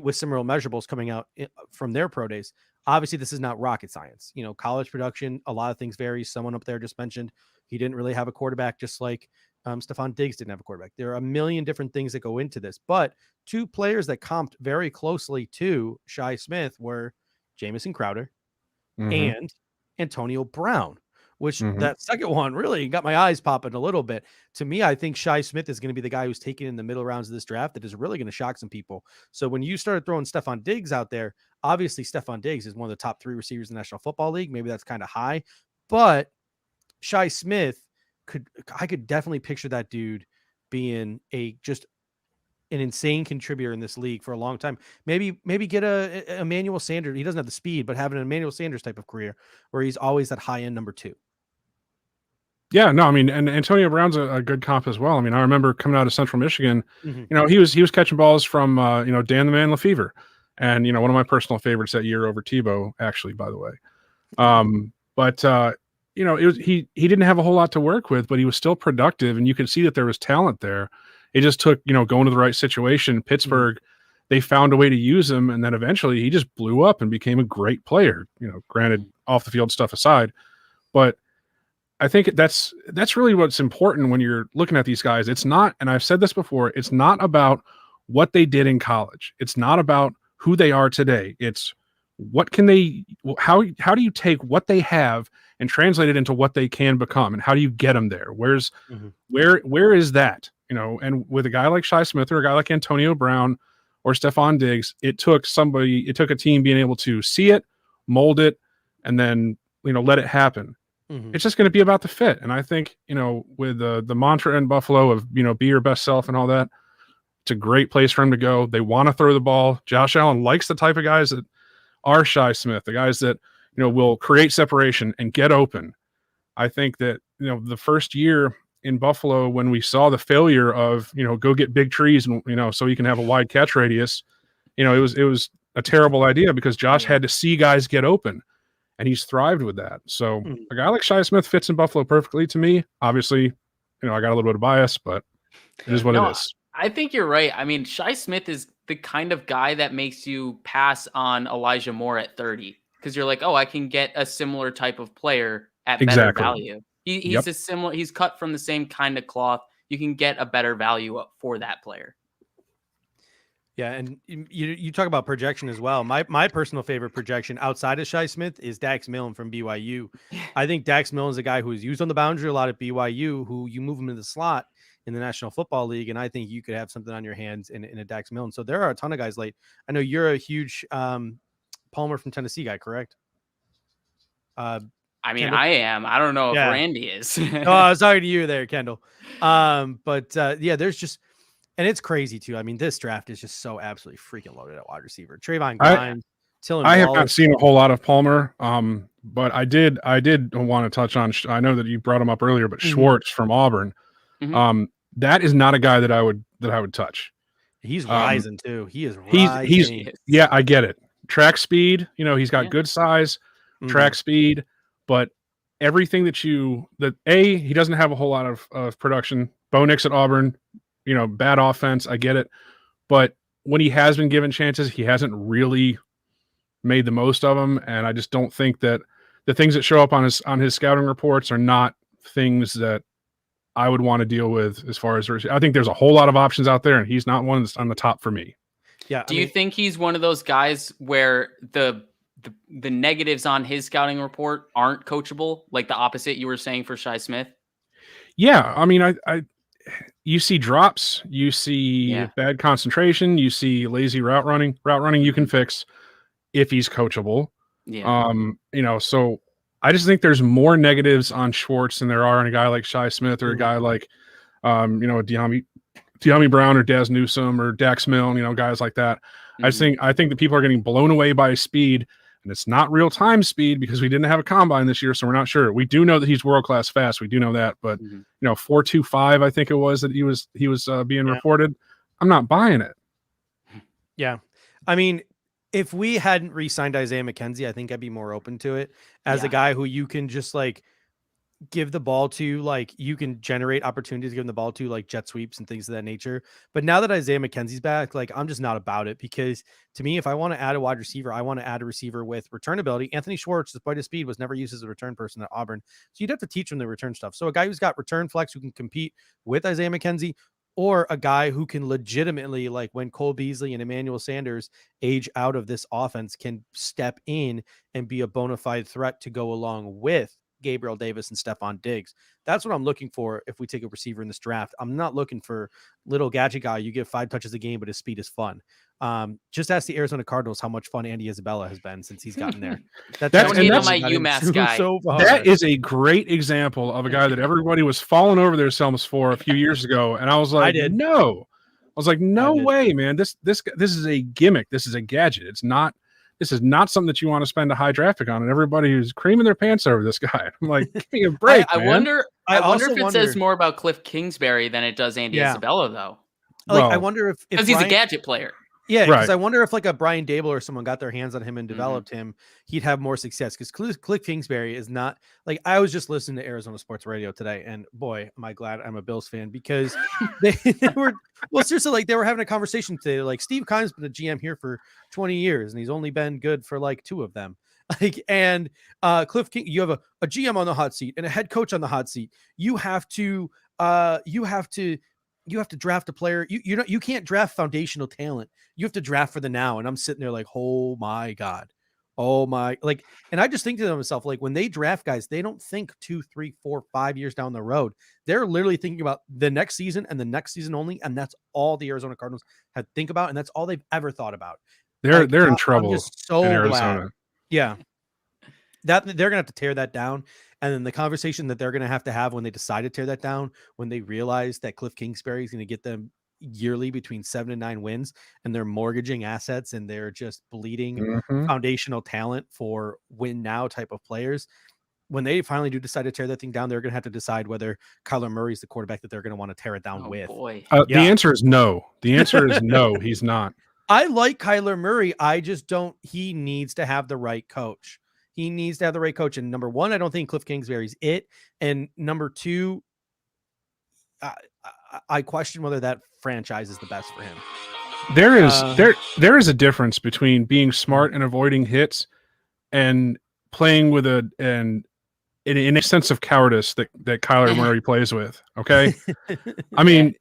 with similar measurables coming out from their pro days. Obviously, this is not rocket science. College production, a lot of things vary. Someone up there just mentioned he didn't really have a quarterback, just like Stephon Diggs didn't have a quarterback. There are a million different things that go into this, but 2 players that comped very closely to Shi Smith were Jamison Crowder and Antonio Brown, which that second one really got my eyes popping a little bit. To me, I think Shi Smith is going to be the guy who's taken in the middle rounds of this draft that is really going to shock some people. So when you started throwing Stephon Diggs out there, obviously Stephon Diggs is one of the top 3 receivers in the National Football League. Maybe that's kind of high, but Shi Smith I could definitely picture that dude being just an insane contributor in this league for a long time. Maybe get a Emmanuel Sanders. He doesn't have the speed, but having an Emmanuel Sanders type of career where he's always that high end number 2. Yeah, no, I mean, and Antonio Brown's a good comp as well. I mean, I remember coming out of Central Michigan, he was catching balls from, Dan the Man Lefevre, and, one of my personal favorites that year over Tebow, actually, by the way. But it was he didn't have a whole lot to work with, but he was still productive, and you could see that there was talent there. It just took, going to the right situation. Pittsburgh, they found a way to use him, and then eventually he just blew up and became a great player. Granted, off the field stuff aside, but I think that's really what's important when you're looking at these guys. It's not, and I've said this before, it's not about what they did in college. It's not about who they are today. It's how do you take what they have and translate it into what they can become, and how do you get them there? Where is that? And with a guy like Shi Smith or a guy like Antonio Brown or Stephon Diggs, it took a team being able to see it, mold it, and then let it happen. It's just going to be about the fit. And I think, with the mantra in Buffalo of, be your best self and all that, it's a great place for him to go. They want to throw the ball. Josh Allen likes the type of guys that are Shi Smith, the guys that, will create separation and get open. I think that, the first year in Buffalo, when we saw the failure of, go get big trees and, so you can have a wide catch radius, it was a terrible idea because Josh had to see guys get open. And he's thrived with that. So a guy like Shi Smith fits in Buffalo perfectly to me. Obviously, I got a little bit of bias, but it is what it is. I think you're right. I mean, Shi Smith is the kind of guy that makes you pass on Elijah Moore at 30 because you're like, oh, I can get a similar type of player at better value. He's cut from the same kind of cloth. You can get a better value for that player. Yeah, and you talk about projection as well. My personal favorite projection outside of Shi Smith is Dax Milne from BYU. I think Dax Milne is a guy who is used on the boundary a lot at BYU, who you move him in the slot in the National Football League, and I think you could have something on your hands in a Dax Milne. So there are a ton of guys late. I know you're a huge Palmer from Tennessee guy, correct? I am. I don't know if Randy is. Oh, sorry to you there, Kendall. There's just. And it's crazy too. I mean, this draft is just so absolutely freaking loaded at wide receiver. Trayvon Grimes, Tillon Wallace. I have not seen a whole lot of Palmer, but I did want to touch on. I know that you brought him up earlier, but Schwartz from Auburn. That is not a guy that I would touch. He's rising too. He is rising. He's I get it. Track speed. He's got good size, track speed, but everything he doesn't have a whole lot of production. Bo Nix at Auburn. Bad offense. I get it. But when he has been given chances, he hasn't really made the most of them. And I just don't think that the things that show up on his scouting reports are not things that I would want to deal with as far as I think there's a whole lot of options out there, and he's not one that's on the top for me. Yeah. Do you think he's one of those guys where the negatives on his scouting report aren't coachable, like the opposite you were saying for Shi Smith? Yeah. I mean, you see drops, you see bad concentration, you see lazy route running. Route running you can fix if he's coachable. Yeah. So I just think there's more negatives on Schwartz than there are on a guy like Shi Smith or a guy like De'Ami Brown or Daz Newsome or Dax Milne, guys like that. I think that people are getting blown away by his speed. And it's not real time speed because we didn't have a combine this year, so we're not sure. We do know that he's world class fast. We do know that, but 4.25, I think it was that he was being reported. I'm not buying it. Yeah, I mean, if we hadn't re-signed Isaiah McKenzie, I think I'd be more open to it as a guy who you can just give the ball to, you can generate opportunities, give him the ball to jet sweeps and things of that nature. But now that Isaiah McKenzie's back, I'm just not about it, because to me, if I want to add a wide receiver, I want to add a receiver with return ability. Anthony Schwartz, despite his speed, was never used as a return person at Auburn. So you'd have to teach him the return stuff. So a guy who's got return flex who can compete with Isaiah McKenzie, or a guy who can legitimately, when Cole Beasley and Emmanuel Sanders age out of this offense, can step in and be a bona fide threat to go along with Gabriel Davis and Stephon Diggs. That's what I'm looking for if we take a receiver in this draft. I'm not looking for little gadget guy. You get 5 touches a game, but his speed is fun. Just ask the Arizona Cardinals how much fun Andy Isabella has been since he's gotten there. That's my UMass guy. That is a great example of a guy that everybody was falling over themselves for a few years ago, and I was like, no way, man. This is a gimmick. This is a gadget. This is not something that you want to spend a high draft pick on, and everybody who's creaming their pants over this guy. I'm like, give me a break. I wonder if it says more about Cliff Kingsbury than it does Andy Isabella, though. I wonder if because he's a gadget player. Yeah, because Right. I wonder if like a Brian Dable or someone got their hands on him and Mhm. developed him, he'd have more success. Because Cliff Kingsbury is not like, I was just listening to Arizona Sports Radio today, and boy, am I glad I'm a Bills fan, because they were, well, seriously, like they were having a conversation today. Like, Steve Keim's been a GM here for 20 years, and he's only been good for like 2 of them. Like, and Cliff King, you have a GM on the hot seat and a head coach on the hot seat. You have to draft a player. You can't draft foundational talent. You have to draft for the now. And I'm sitting there like, oh my God. Oh my, like, and I just think to myself, like, when they draft guys, they don't think 2, 3, 4, 5 years down the road. They're literally thinking about the next season and the next season only. And that's all the Arizona Cardinals had to think about. And that's all they've ever thought about. They're Like, in I'm trouble just in so glad. Arizona. Yeah. That they're gonna have to tear that down. And then the conversation that they're gonna have to have when they decide to tear that down, when they realize that Cliff Kingsbury is gonna get them yearly between 7 and 9 wins, and they're mortgaging assets and they're just bleeding Mhm. foundational talent for win now type of players. When they finally do decide to tear that thing down, they're gonna have to decide whether Kyler Murray is the quarterback that they're gonna want to tear it down Oh with. boy. The Yeah. answer is no. The answer is no, he's not. I like Kyler Murray. I just don't. He needs to have the right coach. He needs to have the right coach. And number one, I don't think Cliff Kingsbury's it. And number two, I question whether that franchise is the best for him. There is a difference between being smart and avoiding hits and playing with in a sense of cowardice that Kyler Murray plays with. Okay. I mean,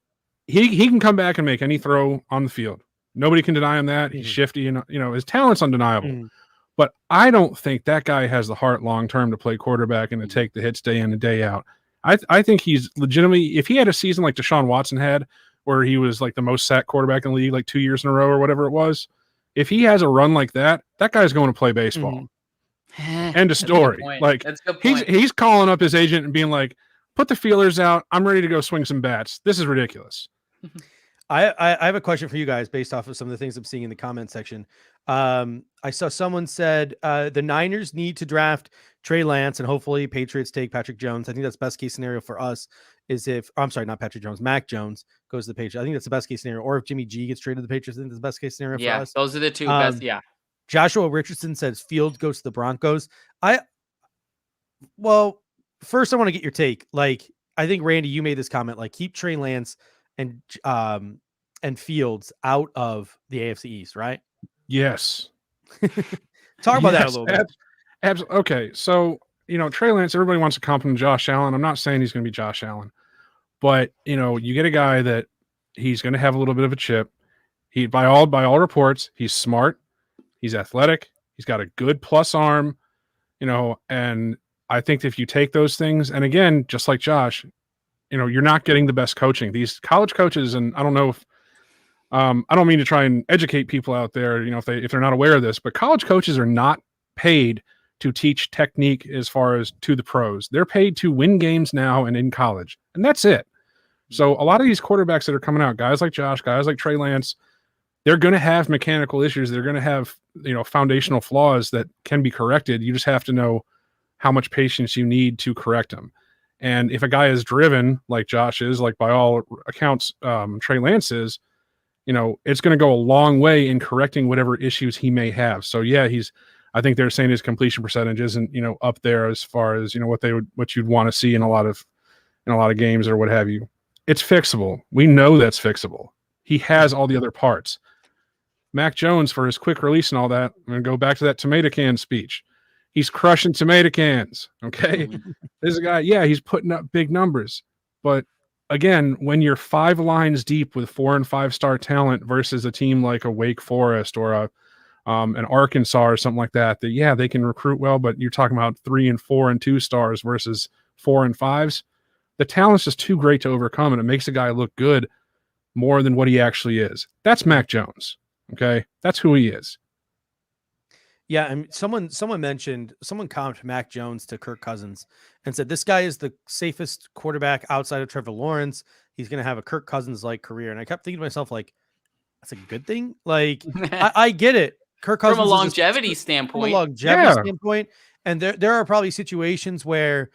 he can come back and make any throw on the field. Nobody can deny him that. He's shifty and, his talent's undeniable. But I don't think that guy has the heart long term to play quarterback and to take the hits day in and day out. I think he's legitimately, if he had a season like Deshaun Watson had, where he was like the most sacked quarterback in the league, like 2 years in a row or whatever it was, if he has a run like that, that guy's going to play baseball. End of story. Like, he's calling up his agent and being like, put the feelers out. I'm ready to go swing some bats. This is ridiculous. I have a question for you guys based off of some of the things I'm seeing in the comment section. I saw someone said the Niners need to draft Trey Lance and hopefully Patriots take Patrick Jones. I think that's best case scenario for us is if, I'm sorry, not Patrick Jones, Mac Jones goes to the Patriots. I think that's the best case scenario. Or if Jimmy G gets traded to the Patriots, I think that's the best case scenario for us. Those are the two best. Yeah. Joshua Richardson says Fields goes to the Broncos. Well, first I want to get your take. Like, I think Randy, you made this comment, like keep Trey Lance and Fields out of the AFC East, right? Yes. Talk about that a little bit. Okay. So, Trey Lance, everybody wants to compliment Josh Allen. I'm not saying he's going to be Josh Allen, but you get a guy that he's going to have a little bit of a chip. He, by all reports, he's smart. He's athletic. He's got a good plus arm, and I think if you take those things, and again, just like Josh, you're not getting the best coaching. These college coaches, and I don't know if, I don't mean to try and educate people out there, if they're not aware of this, but college coaches are not paid to teach technique as far as to the pros. They're paid to win games now and in college, and that's it. So a lot of these quarterbacks that are coming out, guys like Josh, guys like Trey Lance, they're going to have mechanical issues. They're going to have, foundational flaws that can be corrected. You just have to know how much patience you need to correct them. And if a guy is driven like Josh is, like by all accounts, Trey Lance is, it's going to go a long way in correcting whatever issues he may have. So yeah, I think they're saying his completion percentage isn't, up there as far as, what you'd want to see in a lot of games or what have you. It's fixable. We know that's fixable. He has all the other parts. Mac Jones, for his quick release and all that, I'm going to go back to that tomato can speech. He's crushing tomato cans. Okay. There's a guy, he's putting up big numbers. But again, when you're 5 lines deep with 4 and 5-star talent versus a team like a Wake Forest or an Arkansas or something like that, they can recruit well, but you're talking about 3 and 4 and 2 stars versus 4 and 5s. The talent's just too great to overcome, and it makes a guy look good more than what he actually is. That's Mac Jones. Okay. That's who he is. Yeah, and someone compared Mac Jones to Kirk Cousins and said this guy is the safest quarterback outside of Trevor Lawrence. He's going to have a Kirk Cousins-like career. And I kept thinking to myself, like, that's a good thing. Like, I get it. Kirk Cousins from a longevity standpoint. And there are probably situations where,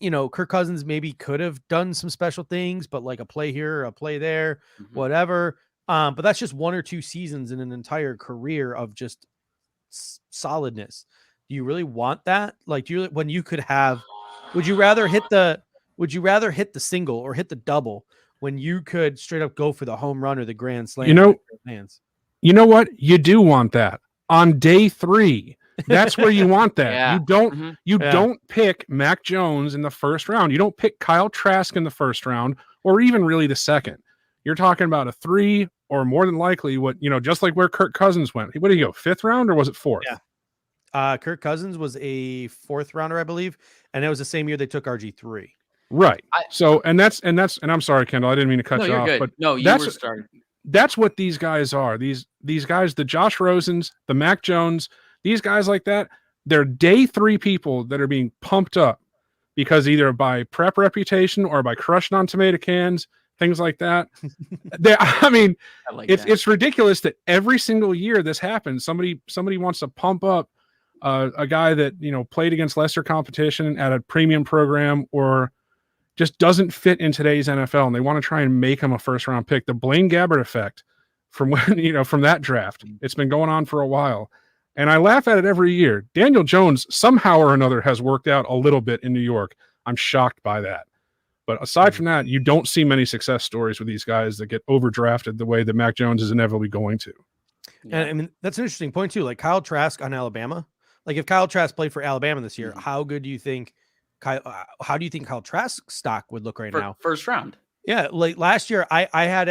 Kirk Cousins maybe could have done some special things, but like a play here, a play there, whatever. But that's just 1 or 2 seasons in an entire career of just solidness. Do you really want that? Like, do you, when you could have, would you rather hit the single or hit the double when you could straight up go for the home run or the grand slam? You know what? You do want that on day 3. That's where you want that. Yeah. You don't pick Mac Jones in the first round. You don't pick Kyle Trask in the first round or even really the second. You're talking about a 3 or more than likely just like where Kirk Cousins went. What did he go? 5th round or was it 4th? Yeah. Kirk Cousins was a 4th rounder, I believe, and it was the same year they took RG3. Right. And I'm sorry, Kendall, I didn't mean to cut you off. Good. But no, you were starting. That's what these guys are. These guys, the Josh Rosens, the Mac Jones, these guys like that, they're day 3 people that are being pumped up because either by prep reputation or by crushing on tomato cans, things like that. It's ridiculous that every single year this happens. Somebody wants to pump up a guy that played against lesser competition at a premium program or just doesn't fit in today's NFL, and they want to try and make him a first-round pick. The Blaine Gabbert effect from that draft. It's been going on for a while, and I laugh at it every year. Daniel Jones somehow or another has worked out a little bit in New York. I'm shocked by that. But aside from that, you don't see many success stories with these guys that get overdrafted the way that Mac Jones is inevitably going to. Yeah. And I mean, that's an interesting point too. Like Kyle Trask on Alabama. Like if Kyle Trask played for Alabama this year, how good do you think how do you think Kyle Trask's stock would look now? First round. Yeah, like last year, I had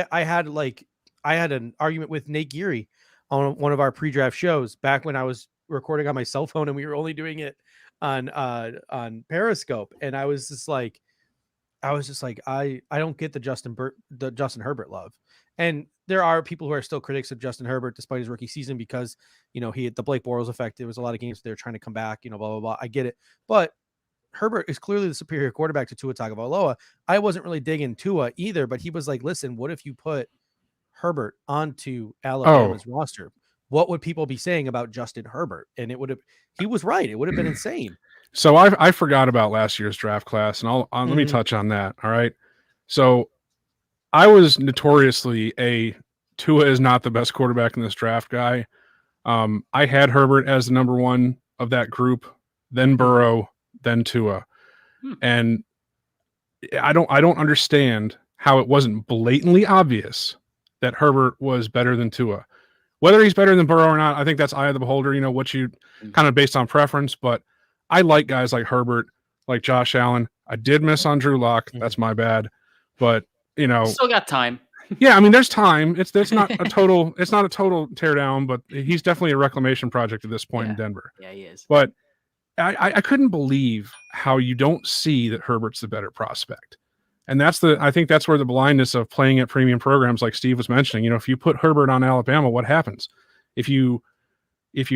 an argument with Nate Geary on one of our pre-draft shows back when I was recording on my cell phone and we were only doing it on Periscope, and I was just like, I don't get the Justin Herbert love, and there are people who are still critics of Justin Herbert despite his rookie season because he had the Blake Bortles effect. There was a lot of games they were trying to come back, blah blah blah. I get it, but Herbert is clearly the superior quarterback to Tua Tagovailoa. I wasn't really digging Tua either, but he was like, listen, what if you put Herbert onto Alabama's roster? What would people be saying about Justin Herbert? And he was right. It would have been insane. So I forgot about last year's draft class, and I'll let me touch on that. All right. So I was notoriously a Tua is not the best quarterback in this draft guy. I had Herbert as the number 1 of that group, then Burrow, then Tua. And I don't understand how it wasn't blatantly obvious that Herbert was better than Tua. Whether he's better than Burrow or not, I think that's eye of the beholder, what you kind of based on preference. But I like guys like Herbert, like Josh Allen. I did miss on Drew Lock. That's my bad. But, still got time. Yeah, I mean, there's time. It's not a total tear down, but he's definitely a reclamation project at this point in Denver. Yeah, he is. But I couldn't believe how you don't see that Herbert's the better prospect. And I think that's where the blindness of playing at premium programs like Steve was mentioning, if you put Herbert on Alabama, what happens? If you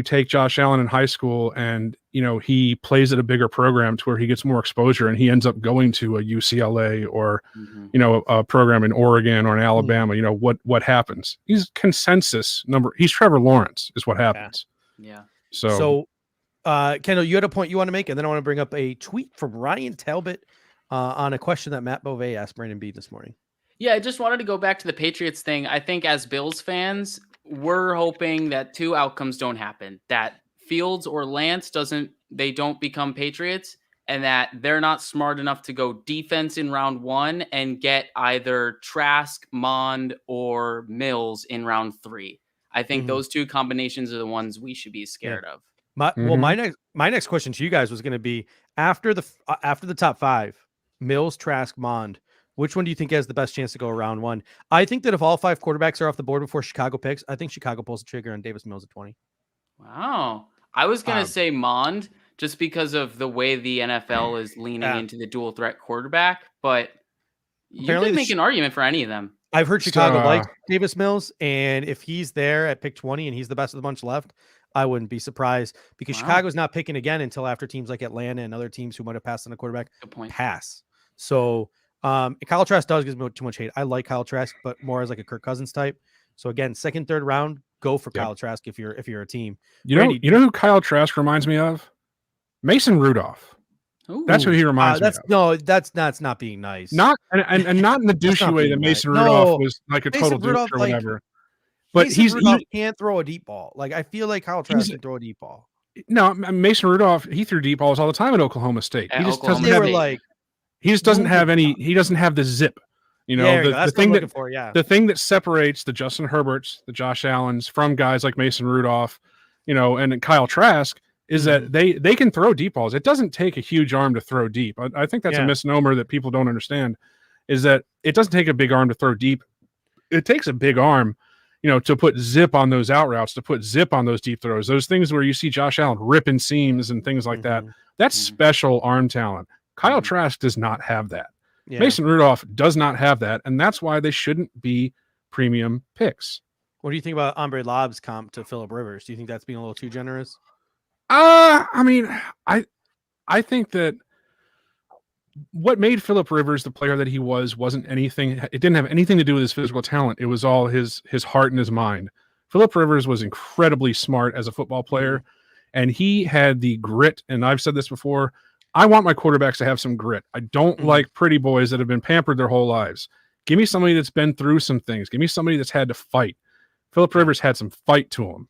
take Josh Allen in high school and, he plays at a bigger program to where he gets more exposure and he ends up going to a UCLA or, a program in Oregon or in Alabama, what happens? He's consensus number. He's Trevor Lawrence is what happens. Yeah. So Kendall, you had a point you want to make, and then I want to bring up a tweet from Ryan Talbot on a question that Matt Beauvais asked Brandon B this morning. Yeah, I just wanted to go back to the Patriots thing. I think as Bills fans, we're hoping that 2 outcomes don't happen, that Fields or Lance don't become Patriots, and that they're not smart enough to go defense in round 1 and get either Trask, Mond, or Mills in round 3. I think those 2 combinations are the ones we should be scared of. My next question to you guys was going to be after the top 5, Mills, Trask, Mond, which one do you think has the best chance to go round 1? I think that if all 5 quarterbacks are off the board before Chicago picks, I think Chicago pulls the trigger on Davis Mills at 20. Wow. I was going to say Mond just because of the way the NFL is leaning into the dual threat quarterback, but you can make an argument for any of them. I've heard Chicago likes Davis Mills, and if he's there at pick 20 and he's the best of the bunch left, I wouldn't be surprised because Chicago's not picking again until after teams like Atlanta and other teams who might have passed on a quarterback pass. So Kyle Trask does give me too much hate. I like Kyle Trask, but more as like a Kirk Cousins type. So again, 2nd, 3rd round, go for Kyle Trask if you're a team. You know who Kyle Trask reminds me of? Mason Rudolph. That's who he reminds me of. No, that's not being nice. Not and not in the douchey way that Mason Rudolph was like a total douche or whatever. But Rudolph can't throw a deep ball. Like I feel like Kyle Trask can throw a deep ball. No, Mason Rudolph, he threw deep balls all the time at Oklahoma State. He just doesn't have He doesn't have the zip. You know, the thing that separates the Justin Herberts, the Josh Allens from guys like Mason Rudolph, you know, and Kyle Trask is that they can throw deep balls. It doesn't take a huge arm to throw deep. I think that's a misnomer that people don't understand, is that it doesn't take a big arm to throw deep. It takes a big arm, you know, to put zip on those out routes, to put zip on those deep throws, those things where you see Josh Allen ripping seams and things like that. That's special arm talent. Kyle Trask does not have that. Yeah. Mason Rudolph does not have that, and that's why they shouldn't be premium picks. What do you think about Andre Lob's comp to Phillip Rivers? Do you think that's being a little too generous? I mean, I think that what made Phillip Rivers the player that he wasn't anything. It didn't have anything to do with his physical talent. It was all his heart and his mind. Phillip Rivers was incredibly smart as a football player, and he had the grit. And I've said this before. I want my quarterbacks to have some grit. I don't like pretty boys that have been pampered their whole lives. Give me somebody that's been through some things. Give me somebody that's had to fight. Phillip Rivers had some fight to him,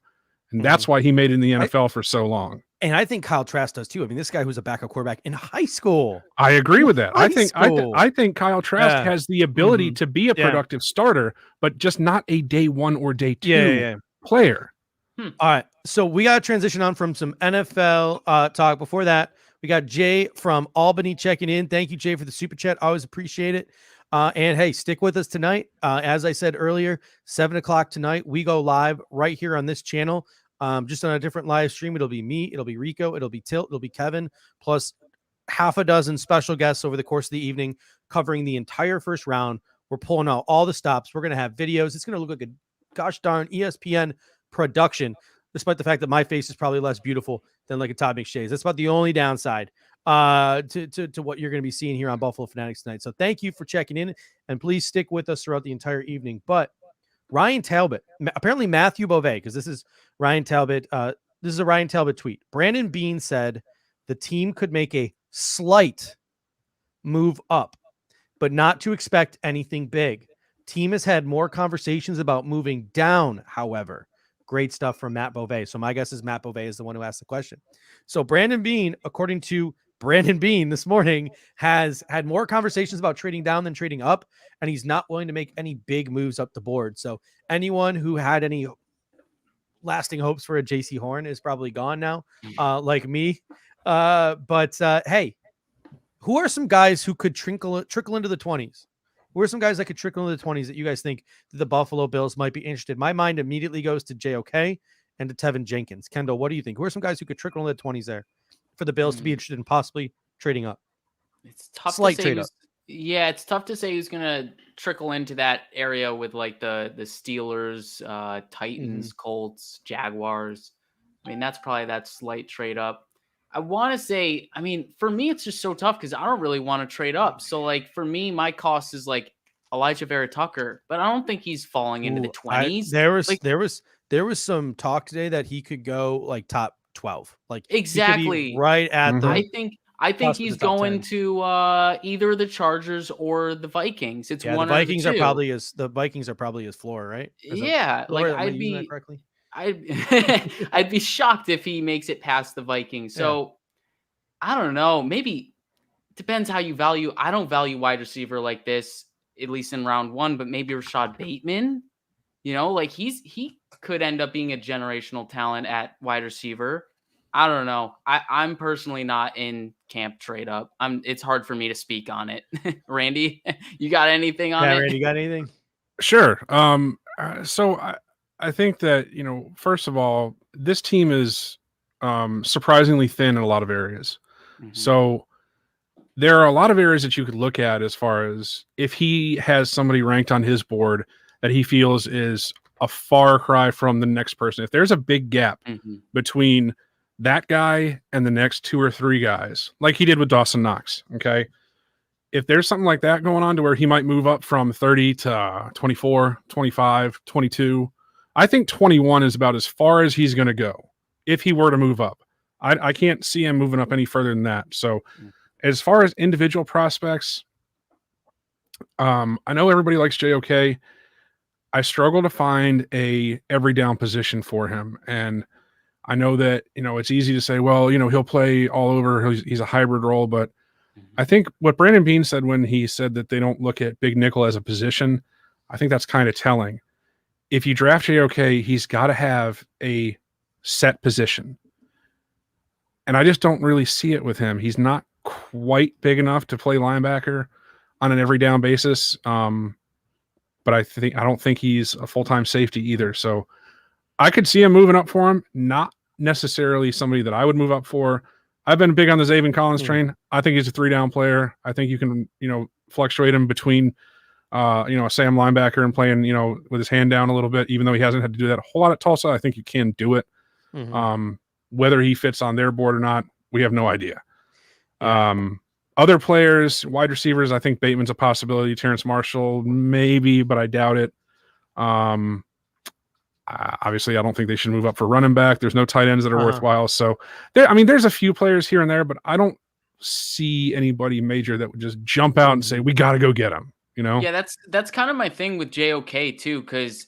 and that's why he made it in the NFL for so long. And I think Kyle Trask does too. I mean, this guy who's a backup quarterback in high school. I agree with that. I think Kyle Trask has the ability to be a productive starter, but just not a day one or day two player. All right. So we got to transition on from some NFL talk. Before that, we got Jay from Albany checking in. Thank you, Jay, for the super chat. Always appreciate it. And hey, stick with us tonight. As I said earlier, 7:00 tonight, we go live right here on this channel. Just on a different live stream. It'll be me, it'll be Rico, it'll be Tilt, it'll be Kevin, plus half a dozen special guests over the course of the evening covering the entire first round. We're pulling out all the stops. We're going to have videos. It's going to look like a gosh darn ESPN production, despite the fact that my face is probably less beautiful than like a Todd McShay's. That's about the only downside to what you're going to be seeing here on Buffalo Fanatics tonight. So thank you for checking in, and please stick with us throughout the entire evening. But Ryan Talbot, apparently Matthew Beauvais, because this is Ryan Talbot. This is a Ryan Talbot tweet. Brandon Beane said the team could make a slight move up, but not to expect anything big. Team has had more conversations about moving down, however. Great stuff from Matt Beauvais. So my guess is Matt Beauvais is the one who asked the question. So Brandon Beane, according to Brandon Beane this morning, has had more conversations about trading down than trading up, and he's not willing to make any big moves up the board. So anyone who had any lasting hopes for a JC Horn is probably gone now, like me. But hey, who are some guys who could trickle into the 20s? Who are some guys that could trickle into the 20s that you guys think that the Buffalo Bills might be interested? My mind immediately goes to JOK and to Tevin Jenkins. Kendall, what do you think? Who are some guys who could trickle into the 20s there for the Bills to be interested in possibly trading up? It's tough to say. Yeah, it's tough to say who's going to trickle into that area with like the Steelers, Titans, Colts, Jaguars. I mean, that's probably that slight trade up. I want to say, I mean, for me, it's just so tough because I don't really want to trade up. So like for me, my cost is like Elijah Vera Tucker, but I don't think he's falling into the 20s. There was some talk today that he could go like top 12. Like exactly right at the I think he's going to either the Chargers or the Vikings. It's one the Vikings of the two. The Vikings are probably his floor, right? I'd be shocked if he makes it past the Vikings. So I don't know. Maybe depends how you value. I don't value wide receiver like this, at least in round one, but maybe Rashad Bateman, you know, like he could end up being a generational talent at wide receiver. I don't know. I'm personally not in camp trade up. It's hard for me to speak on it. Randy, you got anything on it? Randy, you got anything? Sure. So I think that, you know, first of all, this team is surprisingly thin in a lot of areas. So there are a lot of areas that you could look at as far as if he has somebody ranked on his board that he feels is a far cry from the next person. If there's a big gap between that guy and the next two or three guys, like he did with Dawson Knox, okay? If there's something like that going on to where he might move up from 30 to 24, 25, 22, I think 21 is about as far as he's going to go if he were to move up. I can't see him moving up any further than that. So As far as individual prospects, I know everybody likes JOK. I struggle to find a every down position for him. And I know that, it's easy to say, well, he'll play all over. He's a hybrid role. But I think what Brandon Beane said when he said that they don't look at big nickel as a position, I think that's kind of telling. If you draft JOK, he's got to have a set position. And I just don't really see it with him. He's not quite big enough to play linebacker on an every down basis. But I don't think he's a full-time safety either. So I could see him moving up for him. Not necessarily somebody that I would move up for. I've been big on the Zaven Collins train. I think he's a 3-down player. I think you can, fluctuate him between, a Sam linebacker and playing, with his hand down a little bit, even though he hasn't had to do that a whole lot at Tulsa. I think you can do it. Whether he fits on their board or not, we have no idea. Other players, wide receivers, I think Bateman's a possibility. Terrence Marshall, maybe, but I doubt it. Obviously, I don't think they should move up for running back. There's no tight ends that are worthwhile. So, there's a few players here and there, but I don't see anybody major that would just jump out and say, we got to go get him, Yeah, that's kind of my thing with JOK too, because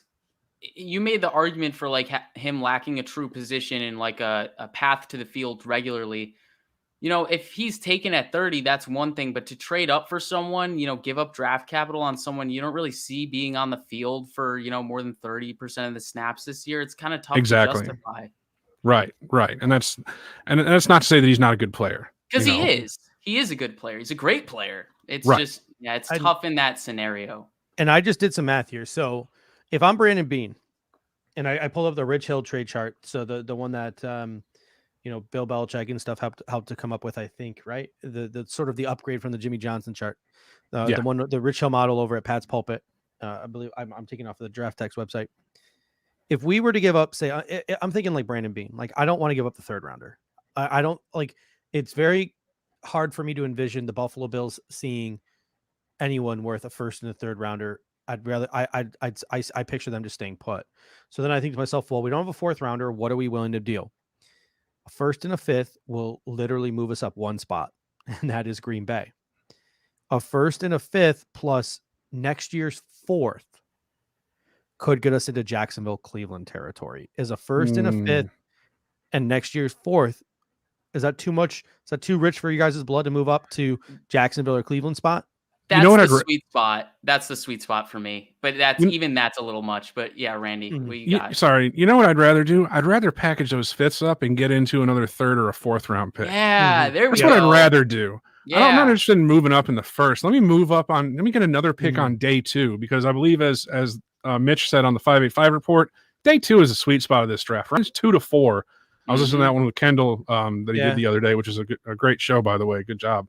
you made the argument for like him lacking a true position and like a path to the field regularly. If he's taken at 30, that's one thing, but to trade up for someone, give up draft capital on someone you don't really see being on the field for, more than 30% of the snaps this year, it's kind of tough to justify. Right. And that's not to say that he's not a good player. Because he is a good player. He's a great player. It's just, it's tough in that scenario. And I just did some math here. So if I'm Brandon Beane and I pulled up the Rich Hill trade chart, so the one that, Bill Belichick and stuff helped to come up with, I think, right? The sort of the upgrade from the Jimmy Johnson chart, the Rich Hill model over at Pat's Pulpit. I believe I'm taking off the Draft Text website. If we were to give up, say, I'm thinking like Brandon Beane, like I don't want to give up the third rounder. I don't like. It's very hard for me to envision the Buffalo Bills seeing anyone worth a first and a third rounder. I'd rather I picture them just staying put. So then I think to myself, well, we don't have a fourth rounder. What are we willing to deal? A first and a fifth will literally move us up one spot, and that is Green Bay. A first and a fifth plus next year's fourth could get us into Jacksonville, Cleveland territory. Is a first and a fifth and next year's fourth, is that too much? Is that too rich for you guys' blood to move up to Jacksonville or Cleveland spot? That's the sweet spot. That's the sweet spot for me. But that's a little much. But yeah, Randy, sorry. You know what I'd rather do? I'd rather package those fifths up and get into another third or a fourth round pick. Yeah, there we That's go. what I'd rather do. Yeah. I'm not interested in moving up in the first. Let me get another pick on day 2, because I believe as Mitch said on the 585 report, day 2 is a sweet spot of this draft. Runs 2 to 4. I was listening to that one with Kendall that he did the other day, which is a great show, by the way. Good job.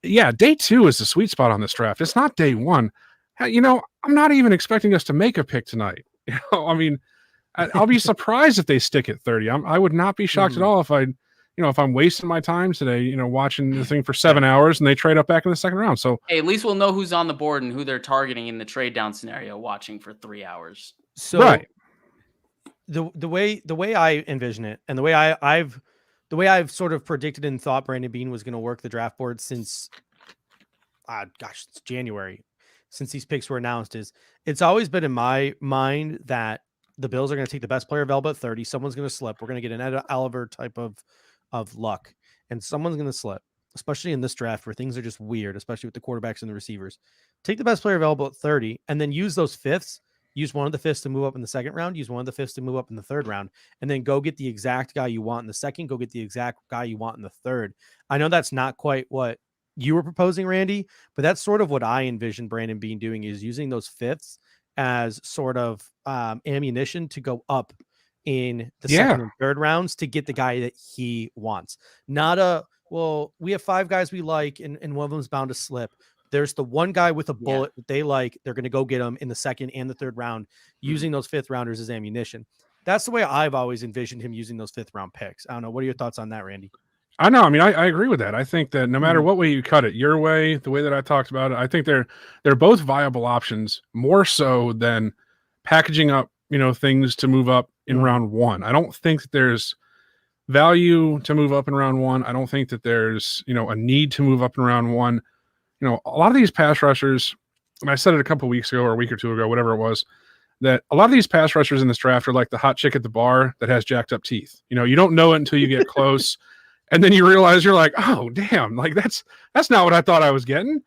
Day 2 is the sweet spot on this draft. It's not day 1. I'm not even expecting us to make a pick tonight. I mean, I'll be surprised if they stick at 30. I would not be shocked at all if if I'm wasting my time today, watching the thing for 7 hours and they trade up back in the second round. So hey, at least we'll know who's on the board and who they're targeting in the trade down scenario, watching for 3 hours. So the way I envision it, and the way I've sort of predicted and thought Brandon Beane was going to work the draft board since, it's January, since these picks were announced, is it's always been in my mind that the Bills are going to take the best player available at 30. Someone's going to slip. We're going to get an Ed Oliver type of luck, and someone's going to slip, especially in this draft where things are just weird, especially with the quarterbacks and the receivers. Take the best player available at 30, and then use those fifths. Use one of the fifths to move up in the second round. Use one of the fifths to move up in the third round, and then go get the exact guy you want in the second. Go get the exact guy you want in the third. I know that's not quite what you were proposing, Randy, but that's sort of what I envision Brandon Beane doing, is using those fifths as sort of ammunition to go up in the second and third rounds to get the guy that he wants. Not we have 5 guys we like, and one of them's bound to slip. There's the one guy with a bullet that they like. They're going to go get him in the second and the third round, using those fifth rounders as ammunition. That's the way I've always envisioned him using those fifth round picks. I don't know. What are your thoughts on that, Randy? I know. I mean, I agree with that. I think that no matter what way you cut it, your way, the way that I talked about it, I think they're both viable options, more so than packaging up, things to move up in round 1. I don't think that there's value to move up in round one. I don't think that there's, a need to move up in round one. A lot of these pass rushers, and I said it a couple weeks ago or a week or two ago, whatever it was, that a lot of these pass rushers in this draft are like the hot chick at the bar that has jacked up teeth. You don't know it until you get close. And then you realize you're like, oh, damn, like that's not what I thought I was getting.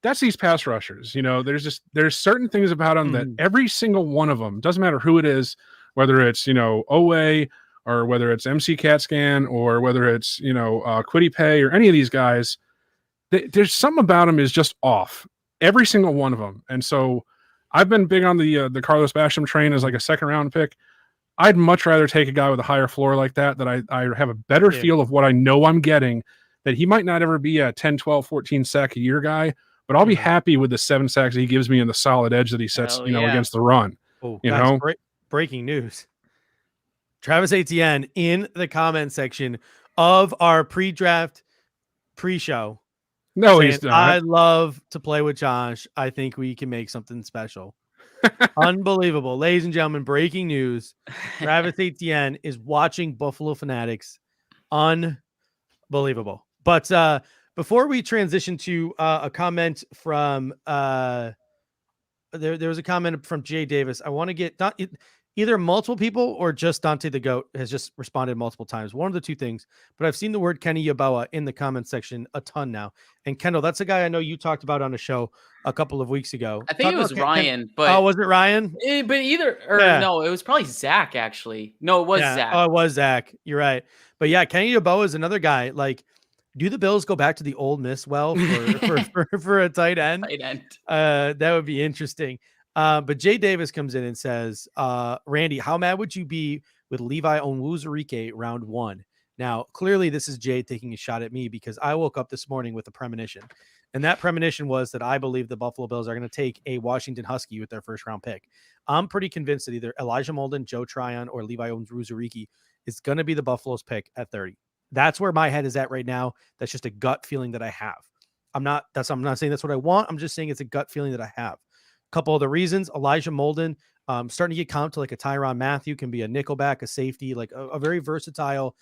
That's these pass rushers. There's certain things about them that every single one of them, doesn't matter who it is, whether it's, OA or whether it's MC CAT scan or whether it's, Quiddy Pay or any of these guys, there's something about them is just off. Every single one of them. And so I've been big on the Carlos Basham train as like a second round pick. I'd much rather take a guy with a higher floor like that I have a better feel of what I know I'm getting, that he might not ever be a 10, 12, 14 sack a year guy, but I'll be happy with the 7 sacks that he gives me and the solid edge that he sets, against the run. Oh, guys, breaking news. Travis Etienne in the comment section of our pre-draft pre-show. No, he's not. I love to play with Josh. I think we can make something special. Unbelievable. Ladies and gentlemen, breaking news. Travis Etienne is watching Buffalo Fanatics. Unbelievable. But before we transition to a comment from there was a comment from Jay Davis. I want to get either multiple people or just Dante the Goat has just responded multiple times. One of the two things, but I've seen the word Kenny Yeboah in the comment section a ton now. And Kendall, that's a guy I know you talked about on a show a couple of weeks ago. I think it was Ryan, but oh, was it Ryan? But no, it was probably Zach actually. No, it was Zach. Oh, it was Zach. You're right. But yeah, Kenny Yeboah is another guy. Like, do the Bills go back to the old Miss well for a tight end? Tight end. That would be interesting. But Jay Davis comes in and says, Randy, how mad would you be with Levi Onwuzurike round 1? Now, clearly this is Jay taking a shot at me because I woke up this morning with a premonition. And that premonition was that I believe the Buffalo Bills are going to take a Washington Husky with their first round pick. I'm pretty convinced that either Elijah Molden, Joe Tryon, or Levi Onwuzurike is going to be the Buffalo's pick at 30. That's where my head is at right now. That's just a gut feeling that I have. I'm not saying that's what I want. I'm just saying it's a gut feeling that I have. Couple of the reasons: Elijah Molden starting to get comped to like a Tyrann Mathieu, can be a nickelback, a safety, like a very versatile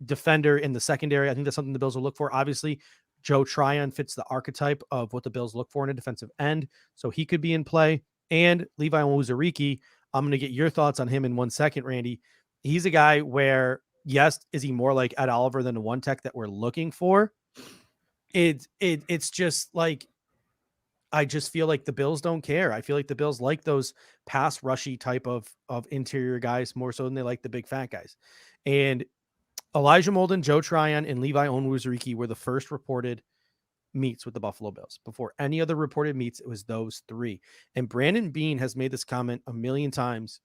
defender in the secondary. I think that's something the Bills will look for. Obviously, Joe Tryon fits the archetype of what the Bills look for in a defensive end, so he could be in play. And Levi Onwuzurike, I'm going to get your thoughts on him in 1 second, Randy. He's a guy where, yes, is he more like Ed Oliver than the one tech that we're looking for? It's just like, I just feel like the Bills don't care. I feel like the Bills like those pass rushy type of interior guys more so than they like the big fat guys. And Elijah Molden, Joe Tryon, and Levi Onwuzurike were the first reported meets with the Buffalo Bills. Before any other reported meets, it was those three. And Brandon Beane has made this comment a million times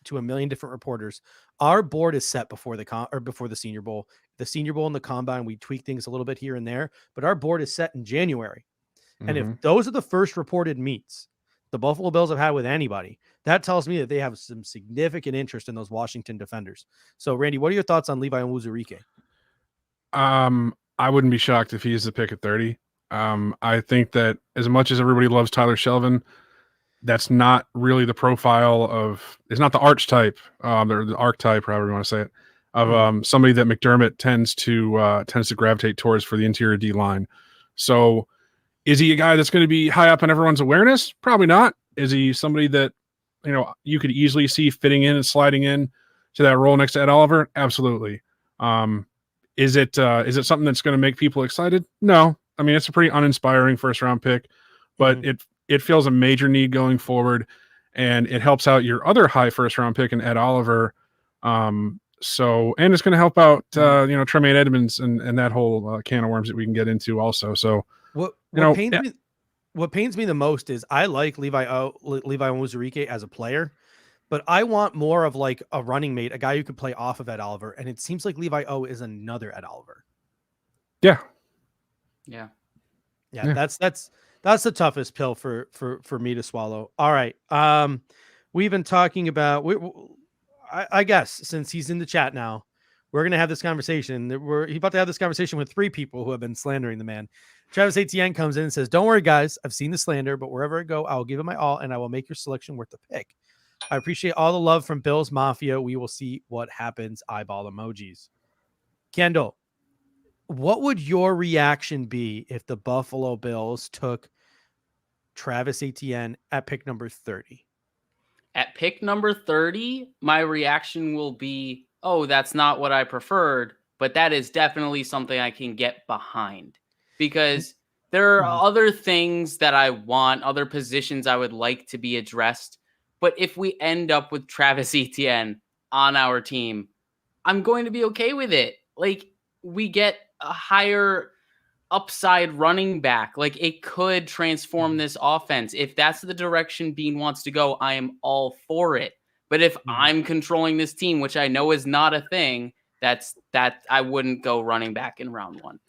to a million different reporters. Our board is set before the Senior Bowl. The Senior Bowl and the Combine, we tweak things a little bit here and there, but our board is set in January. And if those are the first reported meets the Buffalo Bills have had with anybody, that tells me that they have some significant interest in those Washington defenders. So, Randy, what are your thoughts on Levi Onwuzurike? I wouldn't be shocked if he's the pick at 30. I think that as much as everybody loves Tyler Shelvin, that's not really the profile of, it's not the archetype, or the archetype, however you want to say it, of somebody that McDermott tends to gravitate towards for the interior D line. So, is he a guy that's going to be high up on everyone's awareness? Probably not. Is he somebody that, you could easily see fitting in and sliding in to that role next to Ed Oliver? Absolutely. Is it something that's going to make people excited? No. I mean, it's a pretty uninspiring first round pick, but it feels a major need going forward, and it helps out your other high first round pick in Ed Oliver. And it's going to help out, Tremaine Edmonds and that whole can of worms that we can get into also. So, What pains me the most is I like Levi Onwuzurike as a player, but I want more of like a running mate, a guy who could play off of Ed Oliver. And it seems like Levi O is another Ed Oliver. Yeah. That's the toughest pill for me to swallow. All right. We've been talking about, I guess since he's in the chat now, we're going to have this conversation. He's about to have this conversation with 3 people who have been slandering the man. Travis Etienne comes in and says, "Don't worry, guys. I've seen the slander, but wherever I go, I will give it my all, and I will make your selection worth the pick." I appreciate all the love from Bills Mafia. We will see what happens. Eyeball emojis. Kendall, what would your reaction be if the Buffalo Bills took Travis Etienne at pick number 30? At pick number 30, my reaction will be, oh, that's not what I preferred, but that is definitely something I can get behind, because there are other things that I want, other positions I would like to be addressed. But if we end up with Travis Etienne on our team, I'm going to be okay with it. Like, we get a higher upside running back. Like, it could transform this offense. If that's the direction Bean wants to go, I am all for it. But if I'm controlling this team, which I know is not a thing, that I wouldn't go running back in round 1.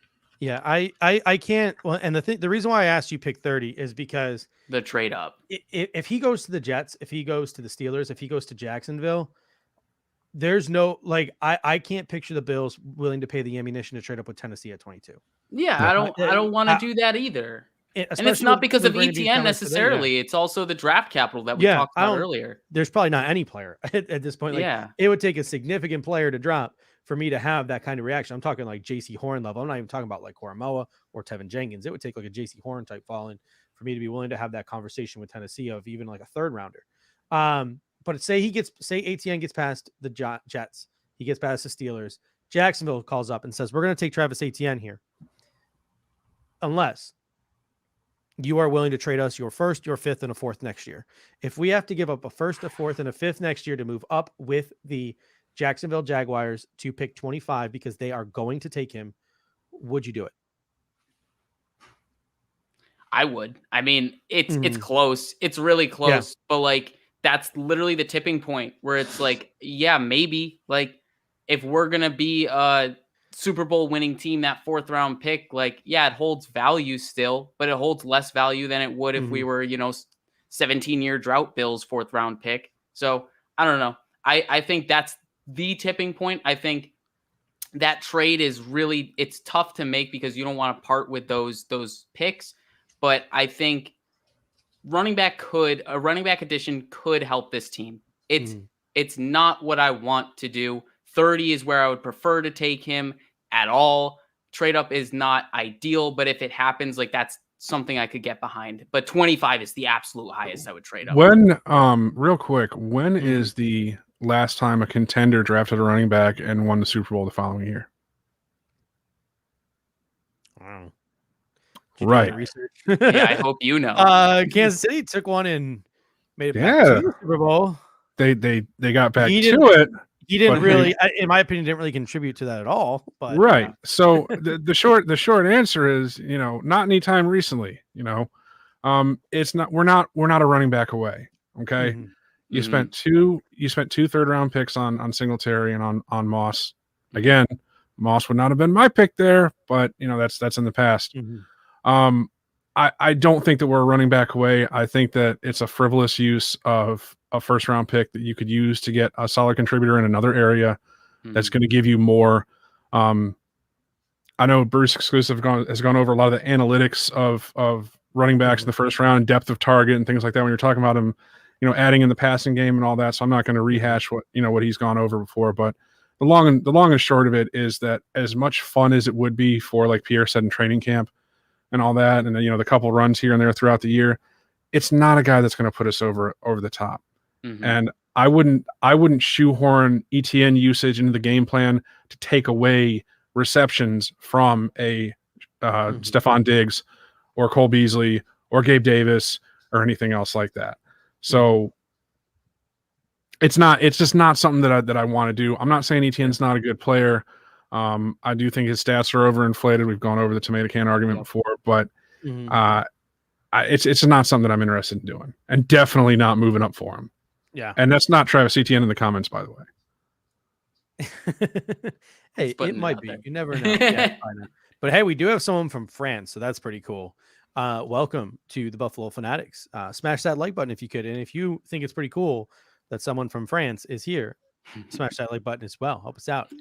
Yeah, I can't. Well, and the reason why I asked you pick 30 is because The trade up. If he goes to the Jets, if he goes to the Steelers, if he goes to Jacksonville, there's no, like, I can't picture the Bills willing to pay the ammunition to trade up with Tennessee at 22. Yeah, I don't want to do that either. And it's not because of ETN necessarily. It's also the draft capital that we talked about earlier. There's probably not any player at this point. Like, it would take a significant player to drop for me to have that kind of reaction. I'm talking like JC Horn level. I'm not even talking about like Koromoa or Tevin Jenkins. It would take like a JC Horn type falling for me to be willing to have that conversation with Tennessee of even like a third rounder. But say ATN gets past the Jets, he gets past the Steelers. Jacksonville calls up and says, we're going to take Travis Etienne here, unless you are willing to trade us your first, your fifth, and a fourth next year. If we have to give up a first, a fourth, and a fifth next year to move up with the Jacksonville Jaguars to pick 25 because they are going to take him, would you do it? I would. I mean, it's close. It's really close. Yeah. But like, that's literally the tipping point where it's like, yeah, maybe. Like, if we're going to be a Super Bowl winning team, that 4th round pick, like, yeah, it holds value still, but it holds less value than it would if we were, 17-year drought Bills 4th round pick. So I don't know. I think that's the tipping point. I think that trade is really, it's tough to make because you don't want to part with those picks. But I think a running back addition could help this team. It's not what I want to do. 30 is where I would prefer to take him at all. Trade up is not ideal, but if it happens, like, that's something I could get behind. But 25 is the absolute highest I would trade up. When, real quick, when is the last time a contender drafted a running back and won the Super Bowl the following year? Wow. Right. Yeah, I hope you know. Kansas City took one and made it back to the Super Bowl. They got back to it. He didn't really, in my opinion, didn't really contribute to that at all. But right. So the short answer is, not anytime recently. It's not. We're not a running back away. Okay. You spent two 3rd round picks on Singletary and on Moss. Again, Moss would not have been my pick there, but that's in the past. I don't think that we're a running back away. I think that it's a frivolous use of a 1st round pick that you could use to get a solid contributor in another area that's going to give you more. I know Bruce Exclusive has gone over a lot of the analytics of running backs in the 1st round, depth of target and things like that when you're talking about him, adding in the passing game and all that. So I'm not going to rehash what he's gone over before, but the long and short of it is that as much fun as it would be for, like Pierre said, in training camp and all that, and the couple runs here and there throughout the year, it's not a guy that's going to put us over the top. And I wouldn't shoehorn ETN usage into the game plan to take away receptions from a Stephon Diggs or Cole Beasley or Gabe Davis or anything else like that. So it's just not something that I want to do. I'm not saying ETN's not a good player. I do think his stats are overinflated. We've gone over the tomato can argument before, but it's not something that I'm interested in doing, and definitely not moving up for him. Yeah. And that's not Travis Etienne in the comments, by the way. Hey, it might be. You never know. Yeah, but hey, we do have someone from France, so that's pretty cool. Welcome to the Buffalo Fanatics. Smash that like button if you could. And if you think it's pretty cool that someone from France is here, smash that like button as well. Help us out.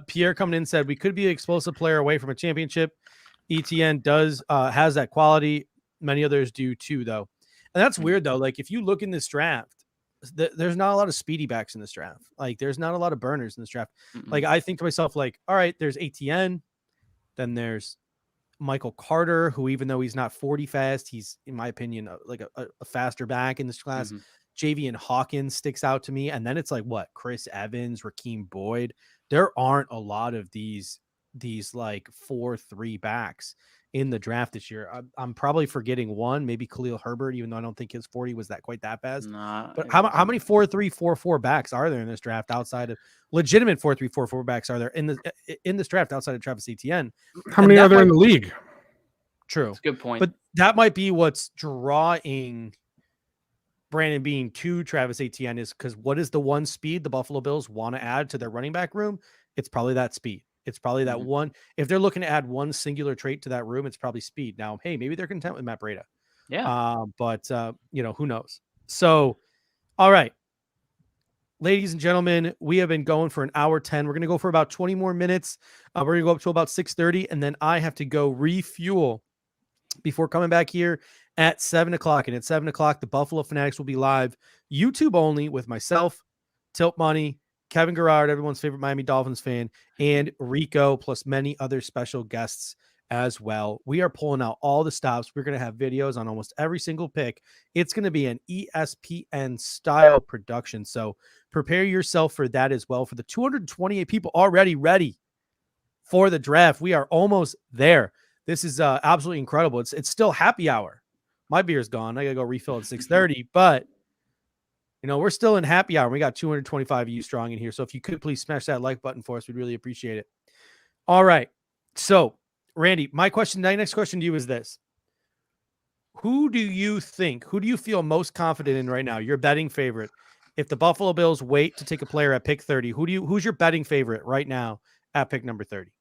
Pierre coming in said we could be an explosive player away from a championship. ETN has that quality. Many others do too, though. And that's weird, though. Like, if you look in this draft, there's not a lot of speedy backs in this draft. Like there's not a lot of burners in this draft. Mm-mm. Like I think to myself, like, all right, there's ATN, then there's Michael Carter, who even though he's not 40 fast, he's in my opinion like a faster back in this class. Mhm. Javian Hawkins sticks out to me, and then it's like what Chris Evans, Rakeem Boyd. There aren't a lot of these like 4-3 backs in the draft this year. I'm probably forgetting one, maybe Khalil Herbert, even though I don't think his 40 was that quite that fast. Nah, But how many 4-3, 4-4 backs are there in this draft outside of legitimate 4-3, 4-4 backs are there in this draft outside of Travis Etienne? How many are there in the league? True. That's a good point. But that might be what's drawing Brandon Beane to Travis Etienne is because what is the one speed the Buffalo Bills want to add to their running back room? It's probably that speed. It's probably that one. If they're looking to add one singular trait to that room, it's probably speed. Now, hey, maybe they're content with Matt Breida. Yeah. But who knows? So, all right. Ladies and gentlemen, we have been going for an hour 10. We're going to go for about 20 more minutes. We're going to go up to about 6:30, and then I have to go refuel before coming back here at 7 o'clock. And at 7 o'clock, the Buffalo Fanatics will be live, YouTube only, with myself, Tilt Money, Kevin Garrard, everyone's favorite Miami Dolphins fan, and Rico, plus many other special guests as well. We are pulling out all the stops. We're going to have videos on almost every single pick. It's going to be an ESPN style production. So prepare yourself for that as well. For the 228 people already ready for the draft, we are almost there. This is absolutely incredible. It's still happy hour. My beer's gone. I got to go refill at 6:30, but we're still in happy hour. We got 225 of you strong in here. So if you could please smash that like button for us, we'd really appreciate it. All right. So Randy, my next question to you is this. Who do you feel most confident in right now? Your betting favorite. If the Buffalo Bills wait to take a player at pick 30, who's your betting favorite right now at pick number 30?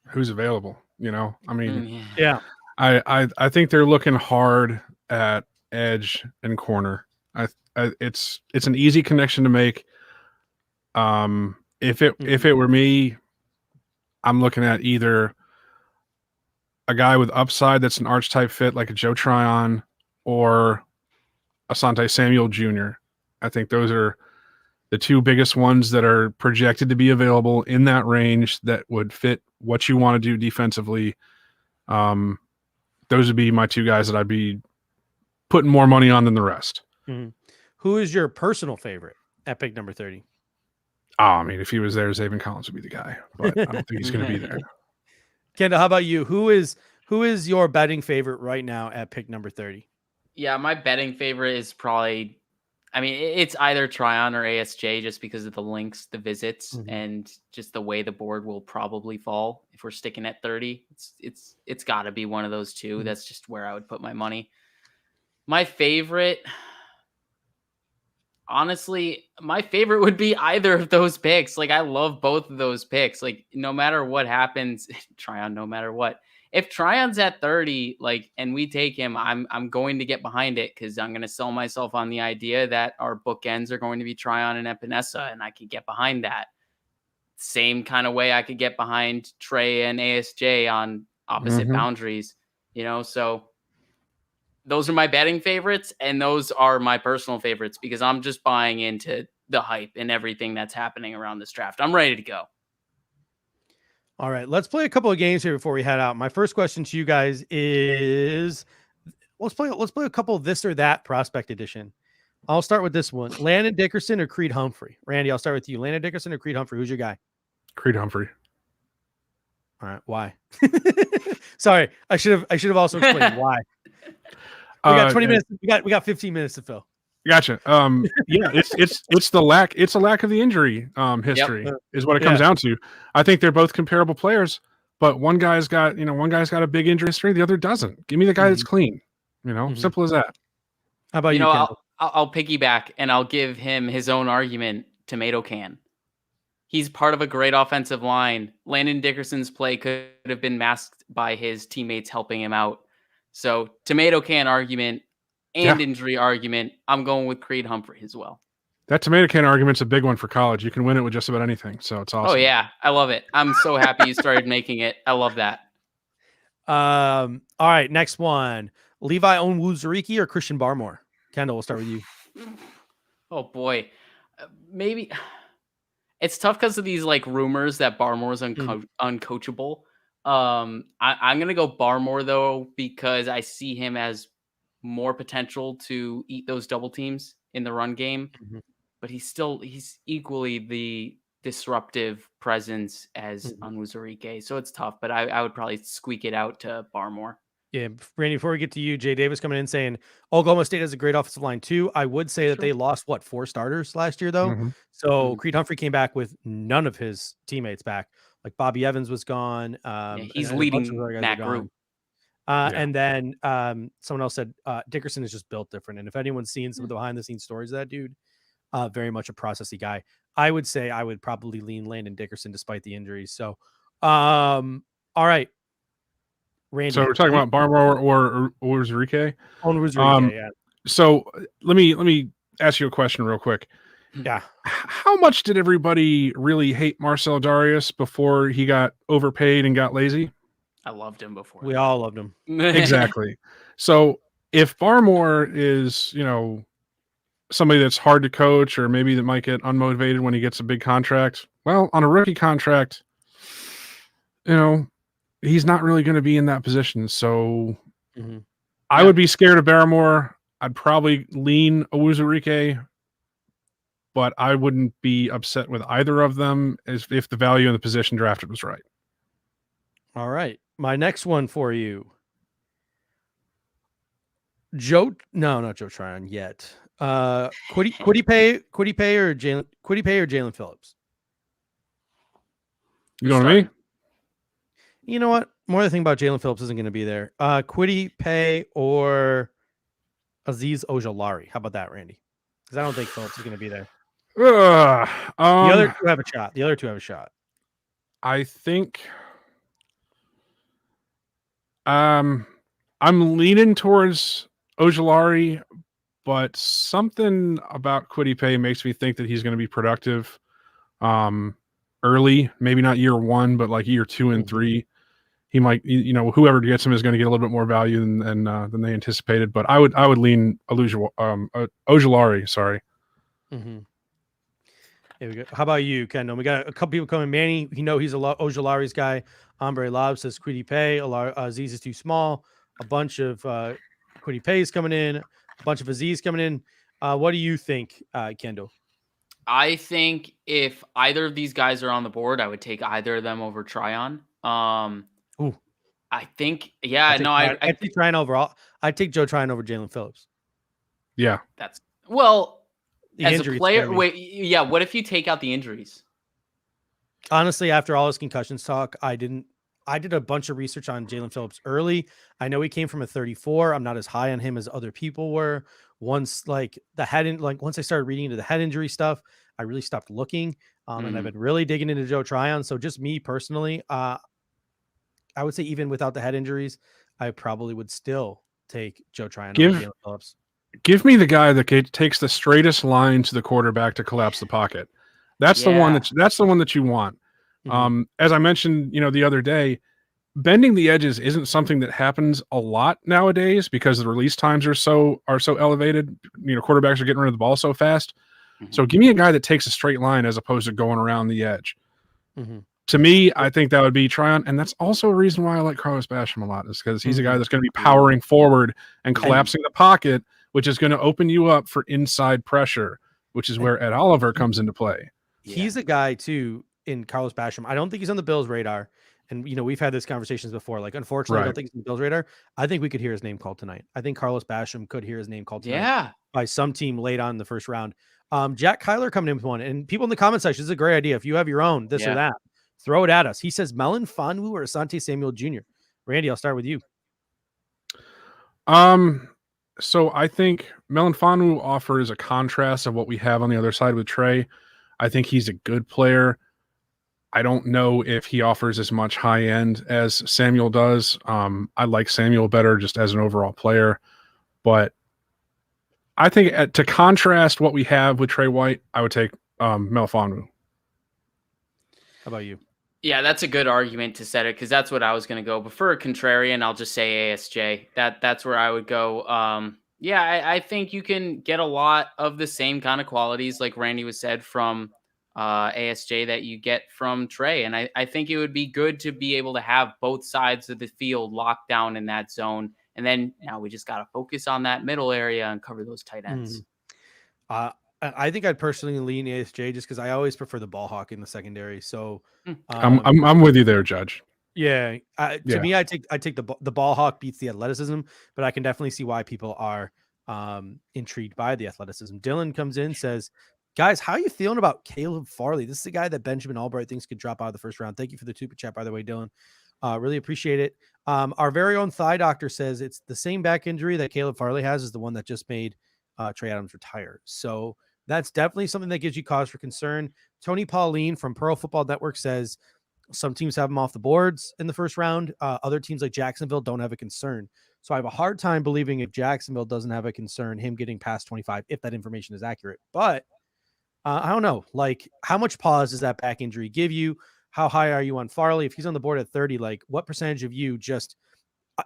Who's available? I mean, yeah. I think they're looking hard at edge and corner. It's an easy connection to make. If it were me, I'm looking at either a guy with upside that's an archetype fit like a Joe Tryon or Asante Samuel Jr. I think those are the two biggest ones that are projected to be available in that range that would fit what you want to do defensively. Those would be my two guys that I'd be putting more money on than the rest. Mm-hmm. Who is your personal favorite at pick number 30? I mean, if he was there, Zaven Collins would be the guy, but I don't think he's going to be there. Kendall, how about you? Who is your betting favorite right now at pick number 30? Yeah, my betting favorite is probably, it's either Tryon or ASJ just because of the links, the visits, and just the way the board will probably fall if we're sticking at 30. It's got to be one of those two. That's just where I would put my money. My favorite, honestly, would be either of those picks. Like, I love both of those picks. Like, no matter what happens, Tryon, no matter what. If Tryon's at 30, and we take him, I'm going to get behind it because I'm going to sell myself on the idea that our bookends are going to be Tryon and Epinesa, and I could get behind that. Same kind of way I could get behind Trey and ASJ on opposite boundaries, so those are my betting favorites, and those are my personal favorites because I'm just buying into the hype and everything that's happening around this draft. I'm ready to go. All right, let's play a couple of games here before we head out. My first question to you guys is let's play a couple of this or that prospect edition. I'll start with this one. Landon Dickerson or Creed Humphrey? Randy, I'll start with you. Landon Dickerson or Creed Humphrey? Who's your guy? Creed Humphrey. All right, why? Sorry, I should have also explained why. We got 20 minutes. We got 15 minutes to fill. Gotcha. Yeah, it's a lack of the injury history is what it comes down to. I think they're both comparable players, but one guy's got a big injury history, the other doesn't. Give me the guy that's clean. Simple as that. How about you? I'll piggyback and I'll give him his own argument. Tomato can. He's part of a great offensive line. Landon Dickerson's play could have been masked by his teammates helping him out. So tomato can argument and injury argument. I'm going with Creed Humphrey as well. That tomato can argument's a big one for college. You can win it with just about anything. So it's awesome. Oh yeah. I love it. I'm so happy you started making it. I love that. All right, next one. Levi Onwuzurike or Christian Barmore? Kendall, we'll start with you. Oh boy, maybe it's tough because of these like rumors that Barmore's uncoachable. I'm gonna go Barmore though because I see him as more potential to eat those double teams in the run game, but he's equally the disruptive presence as Onwuzurike. So it's tough, but I would probably squeak it out to Barmore. Yeah, Randy, before we get to you, Jay Davis coming in saying Oklahoma State has a great offensive line too. I would say that they lost 4 starters last year though. So Creed Humphrey came back with none of his teammates back. Like Bobby Evans was gone. He's and leading that group. And then someone else said Dickerson is just built different. And if anyone's seen some of the behind the scenes stories of that dude, very much a processy guy. I would say I would probably lean Landon Dickerson despite the injuries. So, all right. Randy, so we're talking about Barmore or Onwuzurike. Yeah. So let me ask you a question real quick. Yeah. How much did everybody really hate Marcel Darius before he got overpaid and got lazy? I loved him before. We all loved him. Exactly. So if Barmore is, somebody that's hard to coach or maybe that might get unmotivated when he gets a big contract, well, on a rookie contract, he's not really going to be in that position. So I would be scared of Barmore. I'd probably lean Onwuzurike, but I wouldn't be upset with either of them if the value in the position drafted was right. All right. My next one for you. Not Joe Tryon yet. Kwity Paye or Jalen Phillips? You going to me? You know what? More the thing about Jalen Phillips isn't going to be there. Kwity Paye or Azeez Ojulari. How about that, Randy? Because I don't think Phillips is going to be there. The other two have a shot. I think I'm leaning towards Ojulari, but something about Kwity Paye makes me think that he's going to be productive early, maybe not year 1, but like year 2 and 3. He might, whoever gets him is going to get a little bit more value than they anticipated. But I would lean Ojulari. Sorry. There we go. How about you, Kendall? We got a couple people coming. Manny, he's Ojulari's guy. Hombre Lob says Kwity Paye. Azeez is too small. A bunch of Kwity Paye's coming in. A bunch of Azeez coming in. What do you think, Kendall? I think if either of these guys are on the board, I would take either of them over Tryon. I think, I take Tryon overall. I'd take Joe Tryon over Jalen Phillips. Yeah, that's well. The as a player, what if you take out the injuries? Honestly, after all this concussions talk, I did a bunch of research on Jalen Phillips early. I know he came from a 34. I'm not as high on him as other people were. Once once I started reading into the head injury stuff, I really stopped looking. And I've been really digging into Joe Tryon. So just me personally, I would say even without the head injuries, I probably would still take Joe Tryon over Jalen Phillips. Give me the guy that takes the straightest line to the quarterback to collapse the pocket. That's the one that you want. As I mentioned, the other day, bending the edges isn't something that happens a lot nowadays because the release times are so elevated. Quarterbacks are getting rid of the ball so fast. So give me a guy that takes a straight line as opposed to going around the edge. To me, I think that would be Tryon, and that's also a reason why I like Carlos Basham a lot, is because he's a guy that's going to be powering forward and collapsing the pocket, which is going to open you up for inside pressure, which is where Ed Oliver comes into play. He's a guy too in Carlos Basham. I don't think he's on the Bills' radar, and we've had these conversations before. Like, unfortunately, I don't think he's on the Bills' radar. I think we could hear his name called tonight. I think Carlos Basham could hear his name called tonight by some team late on in the first round. Jack Kyler coming in with one, and people in the comment section, this is a great idea. If you have your own, this or that, throw it at us. He says Melon Fonwu or Asante Samuel Jr. Randy, I'll start with you. So I think Melon Fonwu offers a contrast of what we have on the other side with Trey. I think he's a good player. I don't know if he offers as much high end as Samuel does. I like Samuel better just as an overall player, but I think to contrast what we have with Trey White, I would take Mel Fonwu. How about you? Yeah, that's a good argument to set it because that's what I was going to go. But for a contrarian, I'll just say ASJ. That's where I would go. Yeah, I think you can get a lot of the same kind of qualities, like Randy was said, from ASJ that you get from Trey. And I think it would be good to be able to have both sides of the field locked down in that zone. And then now we just got to focus on that middle area and cover those tight ends. I think I'd personally lean ASJ just because I always prefer the ball hawk in the secondary. So, I'm with you there, Judge. yeah, to Yeah. me, I take the ball hawk beats the athleticism, but I can definitely see why people are intrigued by the athleticism. Dylan comes in, says, "Guys, how are you feeling about Caleb Farley? This is the guy that Benjamin Albright thinks could drop out of the first round." Thank you for the super chat, by the way, Dylan. Really appreciate it. Our very own thigh doctor says it's the same back injury that Caleb Farley has is the one that just made Trey Adams retire. So that's definitely something that gives you cause for concern. Tony Pauline from Pearl Football Network says some teams have him off the boards in the first round. Other teams like Jacksonville don't have a concern. So I have a hard time believing if Jacksonville doesn't have a concern, him getting past 25, if that information is accurate. But I don't know. Like, how much pause does that back injury give you? How high are you on Farley? If he's on the board at 30, like, what percentage of you just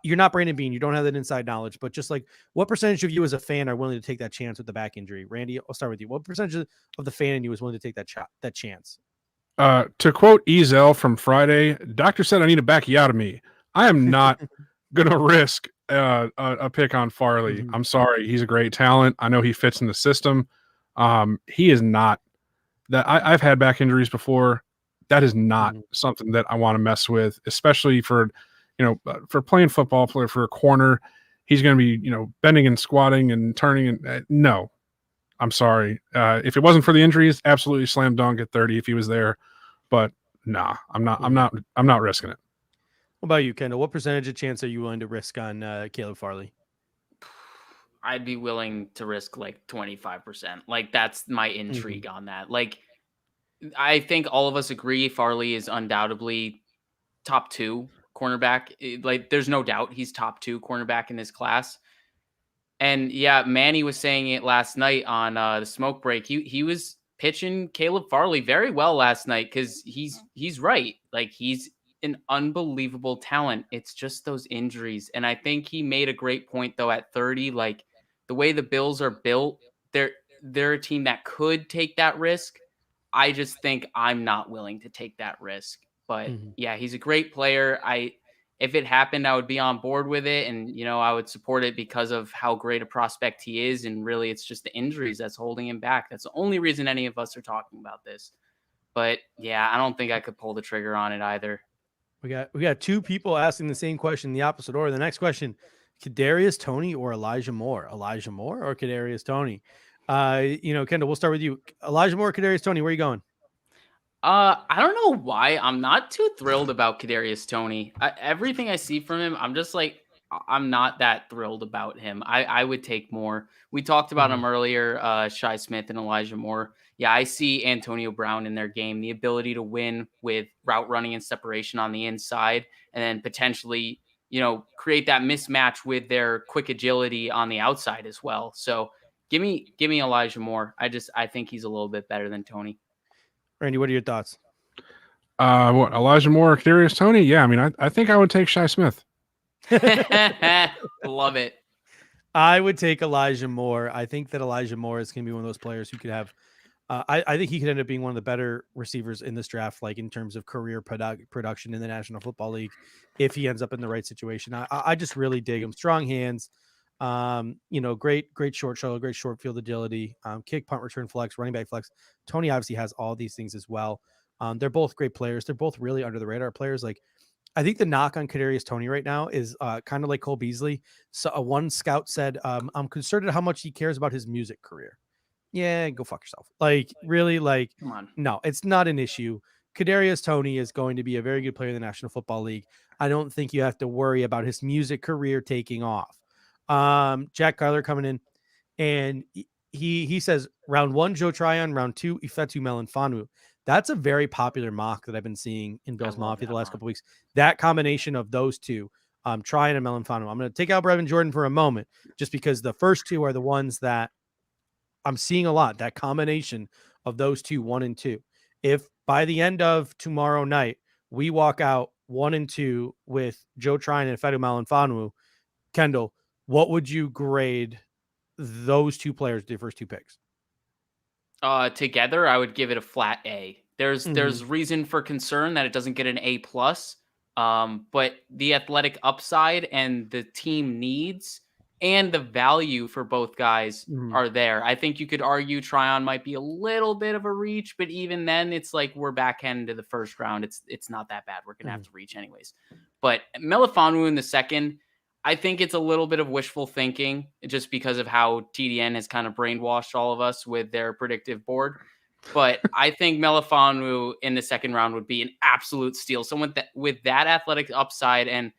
you're not Brandon Bean, you don't have that inside knowledge, but just like what percentage of you as a fan are willing to take that chance with the back injury? Randy, I'll start with you. What percentage of the fan in you is willing to take that chance? To quote Ezel from Friday, doctor said I need a backiotomy. I am not going to risk a pick on Farley. Mm-hmm. I'm sorry. He's a great talent. I know he fits in the system. He is not that. I've had back injuries before. That is not something that I want to mess with, especially for playing football, for a corner. He's going to be, bending and squatting and turning. And no, I'm sorry. If it wasn't for the injuries, absolutely slam dunk at 30 if he was there. But nah, I'm not risking it. What about you, Kendall? What percentage of chance are you willing to risk on Caleb Farley? I'd be willing to risk like 25%. Like, that's my intrigue on that. Like, I think all of us agree Farley is undoubtedly top 2 cornerback. Like, there's no doubt he's top 2 cornerback in this class. And yeah, Manny was saying it last night on the smoke break. He was pitching Caleb Farley very well last night because he's right. Like, he's an unbelievable talent. It's just those injuries. And I think he made a great point though at 30. Like, the way the Bills are built, they're a team that could take that risk. I just think I'm not willing to take that risk. But yeah, he's a great player. If it happened, I would be on board with it. And, I would support it because of how great a prospect he is. And really, it's just the injuries that's holding him back. That's the only reason any of us are talking about this. But yeah, I don't think I could pull the trigger on it either. We got 2 people asking the same question in the opposite order. The next question, Kadarius Toney or Elijah Moore? Elijah Moore or Kadarius Toney? Kendall, we'll start with you. Elijah Moore or Kadarius Toney, where are you going? I don't know why I'm not too thrilled about Kadarius Toney. Everything I see from him, I'm just like, I'm not that thrilled about him. I would take more. We talked about him earlier, Shi Smith and Elijah Moore. Yeah, I see Antonio Brown in their game, the ability to win with route running and separation on the inside, and then potentially, create that mismatch with their quick agility on the outside as well. So give me Elijah Moore. I think he's a little bit better than Toney. Randy, what are your thoughts? What, Elijah Moore or Kadarius Toney? Yeah, I mean, I think I would take Shi Smith. Love it. I would take Elijah Moore. I think that Elijah Moore is going to be one of those players who could have I think he could end up being one of the better receivers in this draft, like in terms of career production in the National Football League, if he ends up in the right situation. I just really dig him. Strong hands, great short shuttle, great short field agility, kick, punt, return, flex, running back flex. Toney obviously has all these things as well. They're both great players. They're both really under the radar players. Like, I think the knock on Kadarius Toney right now is kind of like Cole Beasley. So one scout said, I'm concerned at how much he cares about his music career. Yeah, go fuck yourself. Like, really, like, Come on. No, it's not an issue. Kadarius Toney is going to be a very good player in the National Football League. I don't think you have to worry about his music career taking off. Jack Garler coming in, and he says round 1, Joe Tryon, round 2, Ifeatu Melifonwu. That's a very popular mock that I've been seeing in Bills Mafia the last couple weeks. That combination of those two, Tryon and Melifonwu. I'm going to take out Brevin Jordan for a moment, just because the first two are the ones that I'm seeing a lot, that combination of those two, 1 and 2. If by the end of tomorrow night, we walk out 1-2 with Joe Trine and Fedu Malinfanu. Kendall, what would you grade those two players, the first two picks? Together, I would give it a flat A. There's reason for concern that it doesn't get an A+, but the athletic upside and the team needs and the value for both guys are there. I think you could argue Tryon might be a little bit of a reach, but even then, it's like we're backhanded to the first round. It's not that bad. We're gonna have to reach anyways. But Melifonwu in the second, I think it's a little bit of wishful thinking just because of how TDN has kind of brainwashed all of us with their predictive board. But I think Melifonwu in the second round would be an absolute steal. Someone with that athletic upside and,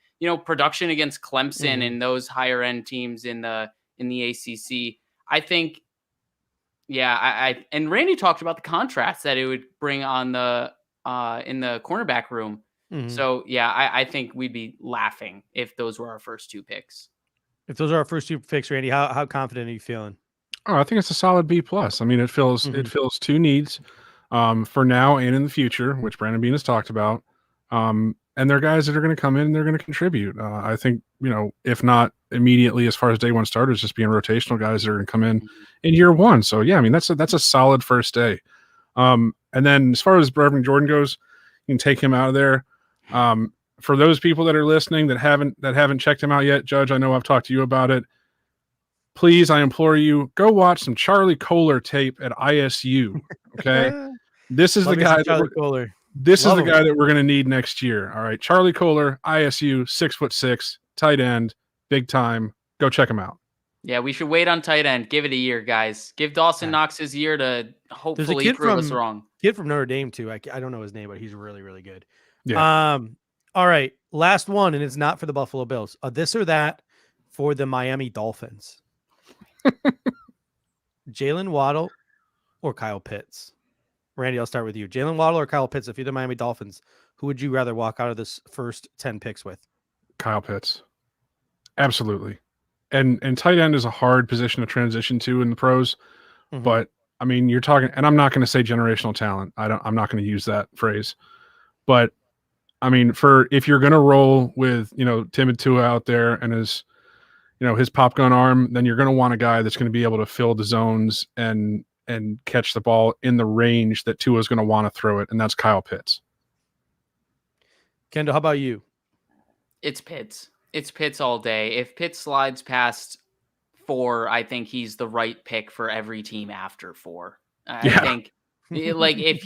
production against Clemson and those higher end teams in the ACC. I think, and Randy talked about the contrast that it would bring on the in the cornerback room. So, I think we'd be laughing if those were our first two picks. If those are our first two picks, Randy, how confident are you feeling? Oh, I think it's a solid B+. I mean, it fills two needs for now and in the future, which Brandon Bean has talked about. And they're guys that are going to come in and they're going to contribute. I think, if not immediately as far as day one starters, just being rotational guys that are going to come in year one. So, yeah, I mean, that's a solid first day. And then as far as Brevin Jordan goes, you can take him out of there. For those people that are listening that haven't checked him out yet, Judge, I know I've talked to you about it. Please, I implore you, go watch some Charlie Kohler tape at ISU. Okay, this is the guy. This is the guy that we're going to need next year. All right, Charlie Kohler, ISU, 6'6", tight end, big time. Go check him out. Yeah, we should wait on tight end. Give it a year, guys. Give Dawson Knox his year to hopefully prove us wrong. Kid from Notre Dame too. I don't know his name, but he's really, really good. Yeah. All right, last one, and it's not for the Buffalo Bills. This or that for the Miami Dolphins. Jalen Waddle or Kyle Pitts? Randy, I'll start with you. Jalen Waddle or Kyle Pitts? If you're the Miami Dolphins, who would you rather walk out of this first 10 picks with? Kyle Pitts. Absolutely. And tight end is a hard position to transition to in the pros. But I mean, you're talking, and I'm not going to say generational talent. I'm not going to use that phrase. But I mean, if you're going to roll with, Tim Tua out there and his pop gun arm, then you're going to want a guy that's going to be able to fill the zones and catch the ball in the range that Tua is going to want to throw it, and that's Kyle Pitts. Kendall, how about you? It's Pitts. It's Pitts all day. If Pitts slides past 4, I think he's the right pick for every team after 4. I think if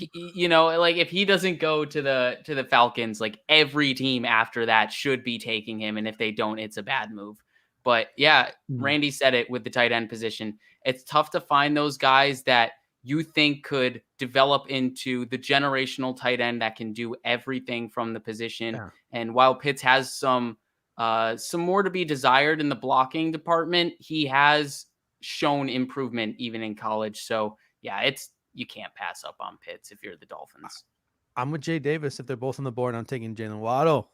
he doesn't go to the Falcons, like every team after that should be taking him, and if they don't, it's a bad move. But yeah, Randy said it with the tight end position. It's tough to find those guys that you think could develop into the generational tight end that can do everything from the position. Yeah. And while Pitts has some more to be desired in the blocking department, he has shown improvement even in college. So yeah, you can't pass up on Pitts if you're the Dolphins. I'm with Jay Davis. If they're both on the board, I'm taking Jalen Waddle.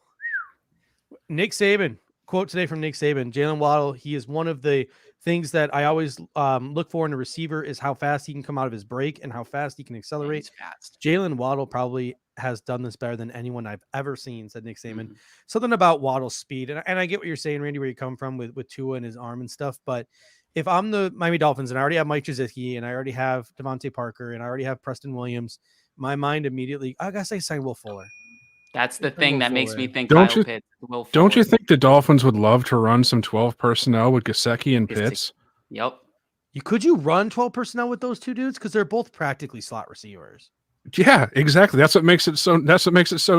Nick Saban. Quote today from Nick Saban, Jalen Waddle, he is one of the things that I always look for in a receiver is how fast he can come out of his break and how fast he can accelerate. Jalen Waddle probably has done this better than anyone I've ever seen, said Nick Saban. Something about Waddle's speed. And I get what you're saying, Randy, where you come from with Tua and his arm and stuff. But if I'm the Miami Dolphins and I already have Mike Gesicki and I already have Devontae Parker and I already have Preston Williams, my mind immediately, I gotta say sign Will Fuller. That's the thing that makes me think Kyle Pitts. Don't you think the Dolphins would love to run some 12 personnel with Gesicki and Pitts? Yep. Could you run 12 personnel with those two dudes? Because they're both practically slot receivers. Yeah, exactly. That's what makes it so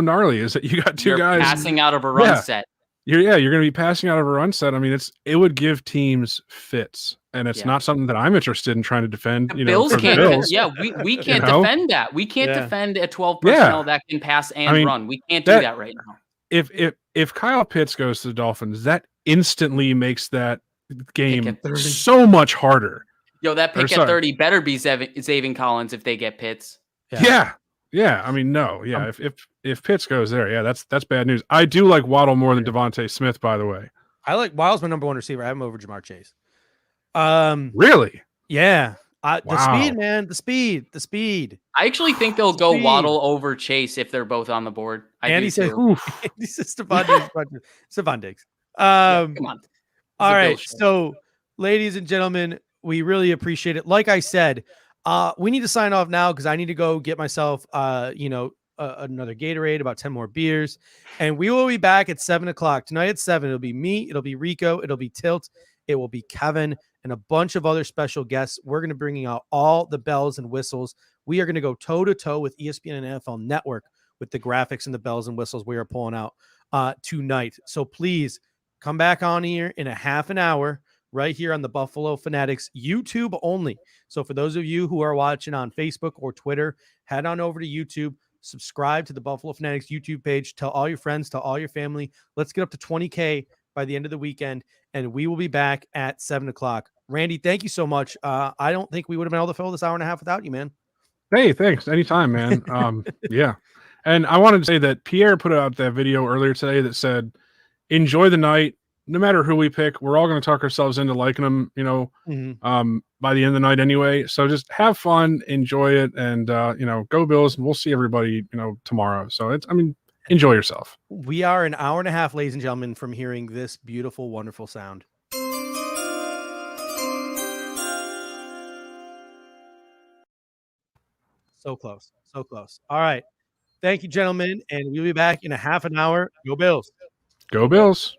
gnarly is that you got two guys passing out of a run set. You're going to be passing out of a run set. I mean, it would give teams fits, and it's not something that I'm interested in trying to defend. The Bills can't. We can't defend that. We can't defend a 12 personnel that can pass and run. We can't do that right now. If Kyle Pitts goes to the Dolphins, that instantly makes that game so much harder. Yo, that pick at 30 better be Zaven Collins if they get Pitts. Yeah. I mean, no. Yeah. If Pitts goes there, that's bad news. I do like Waddle more than Devontae Smith, by the way. I like Waddle's my number one receiver. I have him over Jamar Chase. Really? Yeah. The speed, man. The speed. I actually think they'll go Speed. Waddle over Chase if they're both on the board. Andy said, Andy says Stephon Diggs. Yeah, come on. All right. So, ladies and gentlemen, we really appreciate it. Like I said, we need to sign off now because I need to go get myself, another Gatorade, about 10 more beers. And we will be back at 7 o'clock. Tonight at 7, it'll be me, it'll be Rico, it'll be Tilt, it will be Kevin, and a bunch of other special guests. We're going to bring out all the bells and whistles. We are going to go toe-to-toe with ESPN and NFL Network with the graphics and the bells and whistles we are pulling out tonight. So please come back on here in a half an hour right here on the Buffalo Fanatics YouTube only. So for those of you who are watching on Facebook or Twitter, head on over to YouTube, subscribe to the Buffalo Fanatics YouTube page, tell all your friends, tell all your family. Let's get up to 20K by the end of the weekend, and we will be back at 7 o'clock. Randy, thank you so much. I don't think we would have been able to fill this hour and a half without you, man. Hey, thanks. Anytime, man. Yeah. And I wanted to say that Pierre put out that video earlier today that said, enjoy the night. No matter who we pick, we're all going to talk ourselves into liking them, by the end of the night anyway. So just have fun, enjoy it, and, go Bills. And we'll see everybody, tomorrow. So enjoy yourself. We are an hour and a half, ladies and gentlemen, from hearing this beautiful, wonderful sound. So close. So close. All right. Thank you, gentlemen. And we'll be back in a half an hour. Go Bills. Go Bills.